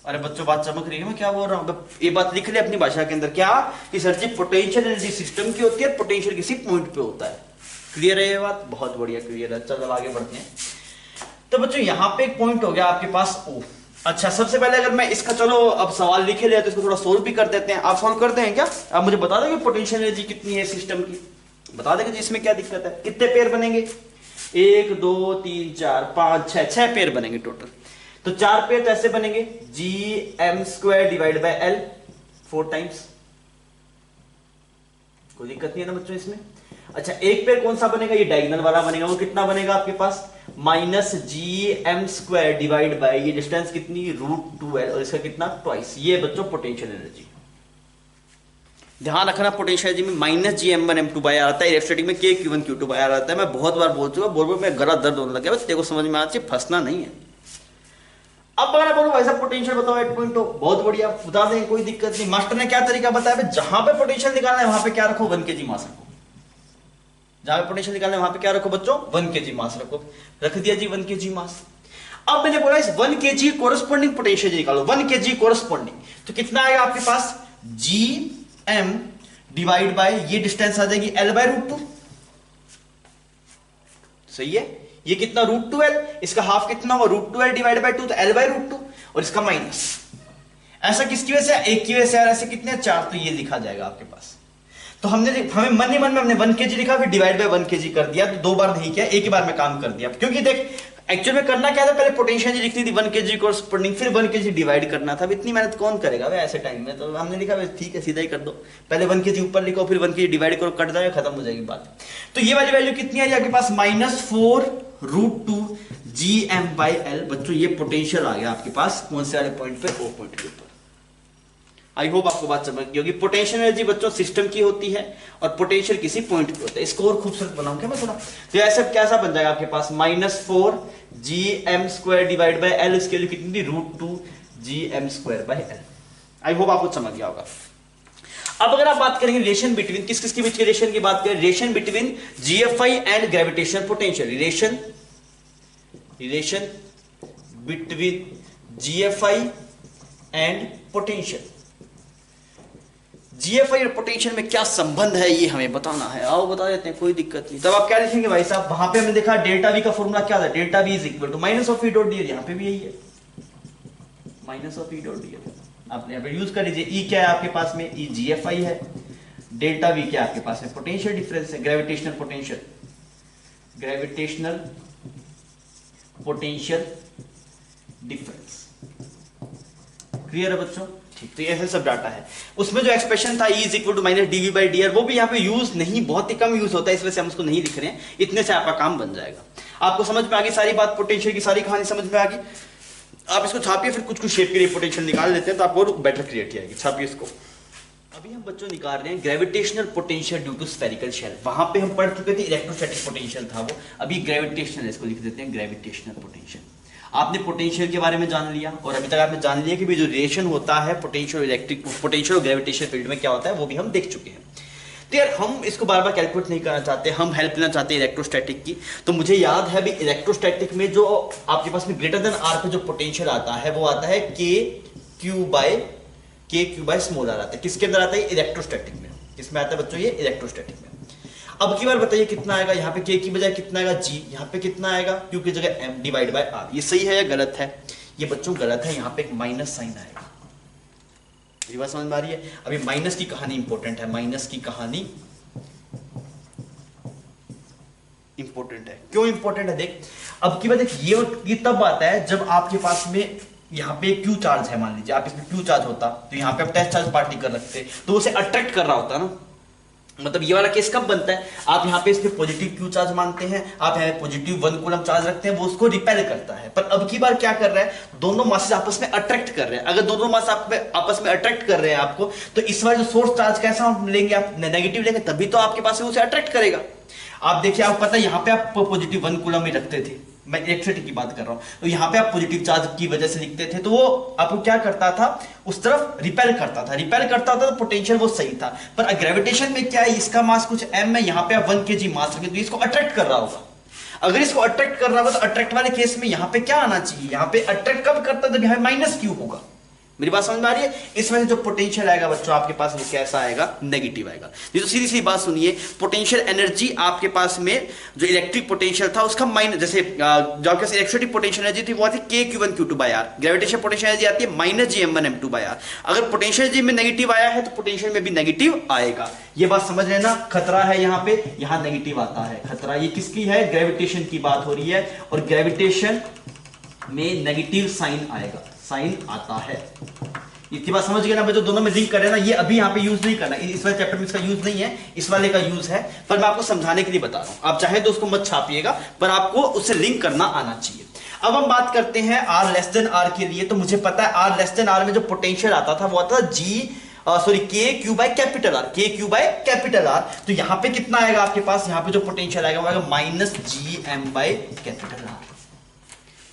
अरे बच्चों बात चमक रही है, मैं क्या बोल रहा हूं? ये बात लिख ले अपनी भाषा के अंदर, क्या कि सर जी पोटेंशियल एनर्जी सिस्टम की होती है, पोटेंशियल किसी पॉइंट पे होता है। क्लियर है ये बात? बहुत बढ़िया क्लियर है। चलो आगे बढ़ते हैं। तो बच्चों यहां पे एक पॉइंट हो गया आपके पास ओ। अच्छा, सबसे पहले अगर मैं इसका, चलो अब सवाल लिखे लिया तो इसको थोड़ा सोल्व भी कर देते हैं। आप सोल्व करते हैं क्या? आप मुझे बता देंगे पोटेंशियल एनर्जी कितनी है सिस्टम की? बता देंगे जी, इसमें क्या दिक्कत है? कितने पेयर बनेंगे? 1 2 3 4 5 6 पेयर बनेंगे टोटल। तो 4 पेयर तो ऐसे बनेंगे, gm² divide bye l 4 times. कोई दिक्कत नहीं है ना बच्चों इसमें? अच्छा, एक पेयर कौन सा बनेगा? ये डायगोनल वाला बनेगा। वो कितना बनेगा आपके पास? -gm² डिवाइड बाय ये डिस्टेंस कितनी? √2l, और इसका कितना? ट्वाइस। ये बच्चों पोटेंशियल एनर्जी। ध्यान रखना, पोटेंशियल एनर्जी में -gm1m2 बाय आता है, इलेक्ट्रोस्टैटिक में kq1q2 बाय आता है। मैं बहुत बार बोल चुका, बोल में गला दर्द होने लग गया, तेरे को समझ में आना चाहिए, फंसना नहीं है। अब अगर बोलो भाई साहब पोटेंशियल बताओ 8 पॉइंट, बहुत बढ़िया बता दें, कोई दिक्कत नहीं। मास्टर ने क्या तरीका बताया? जहां पे पोटेंशियल निकालना है वहां पे क्या रखो? 1 kg मास रखो। जहां पे पोटेंशियल निकालना है वहां पे क्या रखो बच्चों? 1 kg मास रखो। रख दिया जी 1 kg मास। अब मैंने बोला इस 1 kg कोरस्पोंडिंग पोटेंशियल निकालो। 1 kg कोरस्पोंडिंग तो कितना आएगा आपके पास? gm डिवाइड बाय ये डिस्टेंस आ जाएगी l/√2। सही है? ये कितना? √2l। इसका हाफ कितना हुआ? √2l डिवाइड बाय 2, तो l/√2, और इसका माइनस। ऐसा किसकी वजह से? एक की वजह से। ऐसे कितने? 4, तो ये लिखा जाएगा आपके पास। तो हमें मन ही मन में हमने 1 kg लिखा, फिर डिवाइड बाय 1 kg कर दिया। तो 2 बार नहीं किया, एक ही बार में काम कर दिया। क्योंकि देख एक्चुअल में करना क्या था? पहले पोटेंशियल लिखनी थी 1 kg कोरस्पोंडिंग, फिर 1 kg डिवाइड करना था। इतनी मेहनत कौन करेगा भाई ऐसे टाइम में? तो हमने लिखा ठीक है सीधा ही कर दो, पहले 1 kg ऊपर लिखो, फिर 1 kg डिवाइड करो, कट जाएगा, खत्म हो जाएगी बात। तो ये वाली वैल्यू कितनी आई आपके पास? -4√2 gm/l। बच्चों ये पोटेंशियल आ गया आपके पास कौन से वाले पॉइंट पे? ओ पॉइंट के ऊपर। आई होप आपको बात समझ गई होगी। पोटेंशियल एनर्जी बच्चों सिस्टम की होती है और पोटेंशियल किसी पॉइंट पे होता है। इसको और खूबसूरत बनाऊं क्या मैं थोड़ा? तो ऐसा कैसा बन जाएगा आपके पास? -4 gm² डिवाइड बाय l, इसके लिए कितनी थी? √2 gm²/l। आई होप आपको समझ गया होगा। अब अगर आप बात करेंगे रिलेशन बिटवीन, किस किस के बीच रिलेशन की बात करें? Relation between GFI and gravitational potential. Relation between GFI and potential. GFI और पोटेंशियल में क्या संबंध है ये हमें बताना है। आओ बता देते हैं, कोई दिक्कत नहीं। तब आप क्या लिखेंगे भाई साहब? वहां पे हमने देखा डेल्टा V का फॉर्मूला क्या था? Delta V is equal to -(E.dl)। यहाँ पे भी यही है, -(E.dl)। आप यहाँ पे यूज कर लीजिए। E क्या है आपके पास में? E GFI है। डेल्टा V क्या आपके पास में? पोटेंशियल डिफरेंस है, gravitational potential. Gravitational potential difference. Clear है बच्चों? ठीक, तो ऐसे सब डाटा है। उसमें जो एक्सप्रेशन था E is equal to -dV/dr, वो भी यहाँ पे यूज नहीं, बहुत ही कम यूज होता है, इस वजह से हम उसको नहीं लिख रहे हैं। इतने से आपका काम बन जाएगा। आपको समझ में आ गई सारी बात? पोटेंशियल की सारी कहानी समझ में आ गई। आप इसको छापिए, फिर कुछ कुछ शेप के लिए पोटेंशियल निकाल लेते हैं तो आपको बेटर क्लियरिटी आएगी। छापिए इसको। अभी हम बच्चों निकाल रहे हैं gravitational potential due to spherical shell. वहां पे हम पढ़ चुके थे इलेक्ट्रोस्टैटिक पोटेंशियल था वो, अभी ग्रेविटेशनल, इसको लिख देते हैं ग्रेविटेशनल पोटेंशियल। आपने पोटेंशियल के बारे में जान लिया और अभी तक आपने जान लिया कि भी जो रिलेशन होता है पोटेंशियल इलेक्ट्रिक, पोटेंशियल और ग्रेविटेशनल फील्ड में क्या होता है, वो भी हम देख चुके हैं। तो यार हम इसको बार बार कैलकुलेट नहीं करना चाहते, हम हेल्प लेना चाहते हैं इलेक्ट्रोस्टैटिक की। तो मुझे याद है अभी इलेक्ट्रोस्टैटिक में जो आपके पास में ग्रेटर देन आर पे जो पोटेंशियल आता है वो आता है KQ बाय स्मॉल आर आता है। किसके अंदर आता है? इलेक्ट्रोस्टैटिक में। किसमें आता है बच्चों? ये इलेक्ट्रोस्टैटिक में। अब की बार बताइए कितना आएगा? यहाँ पे K की बजाय कितना आएगा? G। यहाँ पे कितना आएगा? Q की जगह M डिवाइड बाय R। ये सही है या गलत है? ये बच्चों गलत है, यहाँ पे एक माइनस साइन आएगा। मेरी बात समझ में आ रही है? अभी माइनस की कहानी इंपॉर्टेंट है, माइनस की कहानी इंपॉर्टेंट है। क्यों इंपॉर्टेंट है? देख अब की बात देख, ये तब आता है जब आपके पास में यहाँ पे क्यू चार्ज है, मान लीजिए आप इसमें क्यू चार्ज होता तो यहाँ पे आप टेस्ट चार्ज पार्टिकल रखते तो उसे अट्रैक्ट कर रहा होता ना। मतलब ये वाला केस कब बनता है? आप यहाँ पे इस पे पॉजिटिव क्यू चार्ज मानते हैं, आप यहाँ पे पॉजिटिव 1 कूलम चार्ज रखते हैं, वो उसको रिपेल करता है। पर अब की बार क्या कर रहा है, दोनों मासेस आपस में अट्रैक्ट कर रहे हैं। अगर दोनों मास आपस में अट्रैक्ट कर रहे हैं आपको, तो इस बार जो सोर्स चार्ज कैसा लेंगे आप, नेगेटिव लेंगे, तभी तो आपके पास उसे अट्रैक्ट करेगा। आप देखिए, आपको पता है यहाँ पे आप पॉजिटिव 1 कूलम ही रखते थे, मैं इलेक्ट्रिसिटी की बात कर रहा हूं, तो यहाँ पे आप पॉजिटिव चार्ज की वजह से लिखते थे, तो वो आपको क्या करता था, उस तरफ रिपेल करता था। रिपेल करता था तो पोटेंशियल वो सही था। पर ग्रेविटेशन में क्या है, इसका मास कुछ m है, यहाँ पे आप 1 kg मास रखें तो इसको अट्रैक्ट कर रहा होगा। अगर इसको अट्रैक्ट कर रहा होगा तो अट्रैक्ट वाले केस में यहाँ पे क्या आना चाहिए, यहाँ पे अट्रैक्ट कब करता है जब यहाँ माइनस क्यू होगा। मेरी बात समझ में आ रही है? इस वजह से जो पोटेंशियल आएगा बच्चों आपके पास वो कैसा आएगा, नेगेटिव आएगा। ये तो सीधी सी बात सुनिए, पोटेंशियल एनर्जी आपके पास में जो इलेक्ट्रिक पोटेंशियल था उसका माइनस, जैसे जो आपके पास इलेक्ट्रिक पोटेंशियल एनर्जी थी वो आती है k(q1q2/r), ग्रेविटेशन पोटेंशियल एनर्जी आती है -gm1m2/r। अगर पोटेंशियल एनर्जी में नेगेटिव आया है तो पोटेंशियल में भी नेगेटिव आएगा। ये बात समझ लेना। खतरा है यहाँ पे, यहाँ नेगेटिव आता है खतरा। ये किसकी है, ग्रेविटेशन की बात हो रही है, और ग्रेविटेशन में नेगेटिव साइन आएगा, साइन आता है। इतनी बात समझ गए ना बच्चों? दोनों में लिंक करें ना, ये अभी यहाँ पे यूज नहीं करना, इस वाले चैप्टर में इसका यूज नहीं है, इस वाले का यूज है, पर मैं आपको समझाने के लिए बता रहा हूं। आप चाहे तो उसको मत छापिएगा, पर आपको उससे लिंक करना आना चाहिए। अब हम बात करते हैं r<r के लिए। तो मुझे पता है r(r) में जो पोटेंशियल आता था वो आता था k(q/R), k(q/R). तो यहां पे कितना आएगा आपके पास, यहां पे जो पोटेंशियल आएगा वो आएगा -gm/R।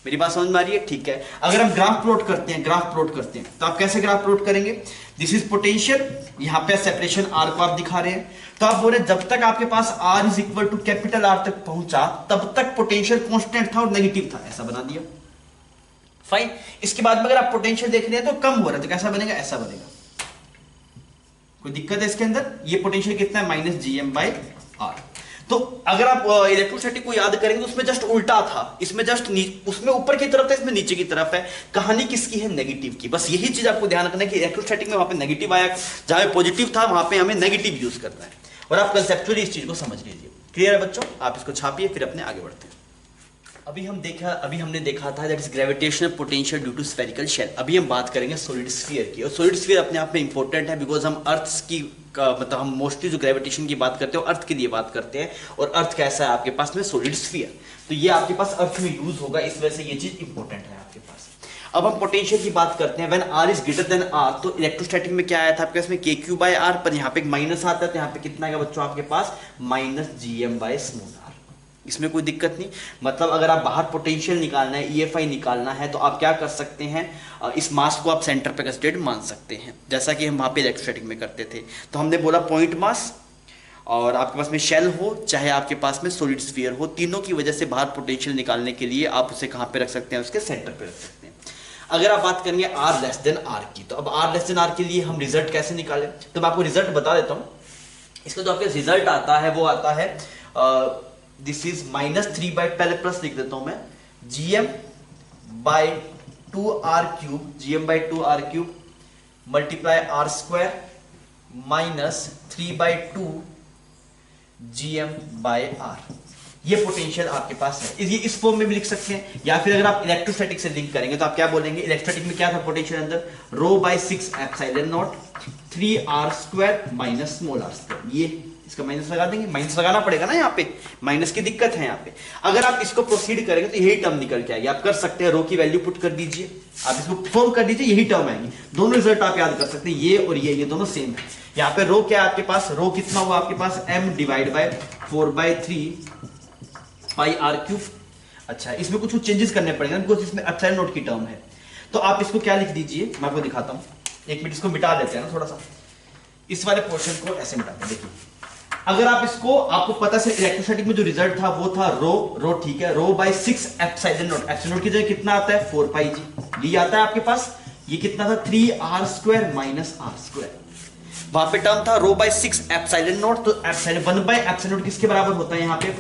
मेरी बात समझ में आ रही है? ठीक है। अगर हम ग्राफ प्लॉट करते हैं, तो आप कैसे ग्राफ प्लॉट करेंगे, दिस इज पोटेंशियल, यहां पे सेपरेशन r को आप दिखा रहे हैं, तो आप बोल रहे जब तक आपके पास r = R तक पहुंचा तब तक पोटेंशियल कांस्टेंट था और नेगेटिव था, ऐसा बना दिया। फाइन। इसके बाद में अगर आप पोटेंशियल देख रहे हैं तो कम हो रहा है, तो कैसा बनेगा, ऐसा बनेगा। कोई दिक्कत है इसके अंदर? ये पोटेंशियल कितना है, -gm/R। तो अगर आप इलेक्ट्रोस्टैटिक को याद करेंगे तो उसमें जस्ट उल्टा था, इसमें जस्ट उसमें ऊपर की तरफ था, इसमें नीचे की तरफ है। कहानी किसकी है, नेगेटिव की। बस यही चीज आपको ध्यान रखना है कि इलेक्ट्रोस्टैटिक में वहां पे नेगेटिव आया, जहां पे पॉजिटिव था वहां पे हमें नेगेटिव यूज करना है। और आप कंसेप्चुअली इस चीज को समझ लीजिए। क्लियर है बच्चों? आप इसको छापिए, फिर अपने आगे बढ़ते हैं। अभी हमने देखा था that is gravitational potential due to spherical shell. अभी हम बात करेंगे सॉलिड स्फीयर की, और सॉलिड स्फीयर अपने आप में इंपॉर्टेंट है, बिकॉज हम अर्थ की मतलब हम मोस्टली जो ग्रेविटेशन की बात करते हैं अर्थ के लिए बात करते हैं, और अर्थ कैसा है आपके पास में, सॉलिड स्फीयर। तो ये आपके पास अर्थ में यूज होगा, इस वजह से ये चीज इंपॉर्टेंट है आपके पास। अब हम पोटेंशियल की बात करते हैं। When r is greater than r, तो इलेक्ट्रोस्टैटिक में क्या आया था आपके पास में, k(q/R), पर यहाँ पे एक माइनस आता है, तो यहाँ पे कितना आएगा बच्चों आपके पास, -gm/r। इसमें कोई दिक्कत नहीं। मतलब अगर आप बाहर पोटेंशियल निकालना है, EFI निकालना है, तो आप क्या कर सकते हैं, इस मास को आप सेंटर पे कंसीडर मान सकते हैं, जैसा कि हम वहाँ पे इलेक्ट्रोस्टैटिक में करते थे। तो हमने बोला पॉइंट मास, और आपके पास में शेल हो चाहे आपके पास में सॉलिड स्फीयर हो, तीनों की वजह से बाहर पोटेंशियल निकालने के लिए आप उसे कहाँ पे रख सकते हैं, उसके सेंटर पे रख सकते हैं। अगर आप बात करेंगे r(r) की, तो अब r(r) के लिए हम रिजल्ट कैसे निकालें, तो मैं आपको रिजल्ट बता देता हूँ। इसका जो आपके रिजल्ट आता है वो आता है दिस इज -3 पहले प्लस लिख देता हूं मैं, gm/2r³ मल्टीप्लाई r² -3/2 gm/r। ये पोटेंशियल आपके पास है। ये इस फॉर्म में भी लिख सकते हैं, या फिर अगर आप इलेक्ट्रोस्टैटिक से लिंक करेंगे तो आप क्या बोलेंगे, इलेक्ट्रोस्टैटिक में क्या था पोटेंशियल अंदर, ρ/6ε0 3r² (r²). ये इसका माइनस लगा देंगे, माइनस लगाना पड़ेगा ना, यहाँ पे माइनस की दिक्कत है यहाँ पे। अगर आप इसको प्रोसीड करेंगे तो यही टर्म निकल के आएगी। आप कर सकते हैं, रो की वैल्यू पुट कर दीजिए, आप इसको फॉर्म कर दीजिए, यही टर्म आएगी। दोनों रिजल्ट आप याद कर सकते हैं, ये और ये दोनों सेम है। यहाँ पे रो क्या है आपके पास, रो कितना हुआ आपके पास, m/4/3πr³। अच्छा, इसमें कुछ चेंजेस करने पड़ेंगे बिकॉज इसमें एप्सिलॉन नॉट की टर्म है। तो आप इसको क्या लिख दीजिए, मैं आपको दिखाता हूं, एक मिनट इसको मिटा देते हैं ना थोड़ा सा, इस वाले पोर्शन को ऐसे मिटाते हैं। देखिए, अगर आप इसको, आपको पता है इलेक्ट्रोस्टैटिक में जो रिजल्ट था वो था रो, ठीक है, ρ/6ε0, एप्सिलॉन की जगह कितना आता है, 4πg, ये आता है आपके पास। ये कितना था, 3r² -r²। वहां पे टर्म था ρ/6ε0, तो 1/ε0 किसके बराबर होता है, यहाँ पे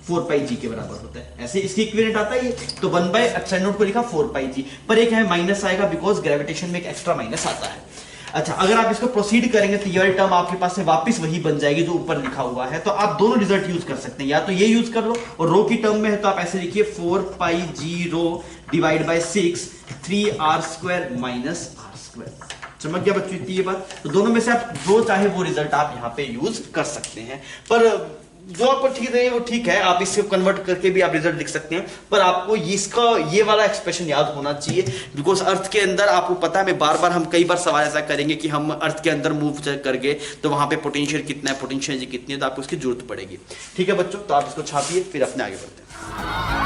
4πg के बराबर होता है। ऐसे इसकी इक्विवेलेंट आता है ये, तो 1/ε0 को लिखा 4πg, पर एक है माइनस आएगा बिकॉज ग्रेविटेशन में एक एक्स्ट्रा माइनस आता है। अच्छा, अगर आप इसको प्रोसीड करेंगे तो ये टर्म आपके पास से वापस वही बन जाएगी जो ऊपर लिखा हुआ है। तो आप दोनों रिजल्ट यूज कर सकते हैं, या तो ये यूज कर लो और रो की टर्म में है तो आप ऐसे लिखिए 4π रो divide by 6 3r² minus r²। समझ गया बच्चों इतनी ये बात? तो दोनों में से आप जो चाहे वो रिजल्ट आप यहाँ पे यूज कर सकते हैं, पर जो आपको ठीक रहे वो ठीक है, आप इसको कन्वर्ट करके भी आप रिजल्ट लिख सकते हैं, पर आपको इसका ये वाला एक्सप्रेशन याद होना चाहिए। बिकॉज अर्थ के अंदर आपको पता है, मैं बार बार हम कई बार सवाल ऐसा करेंगे कि हम अर्थ के अंदर मूव कर गए तो वहां पे पोटेंशियल कितना है, पोटेंशियल कितनी है, तो आपको उसकी जरूरत पड़ेगी। ठीक है बच्चों, तो आप इसको छापिए फिर अपने आगे बढ़ते हैं।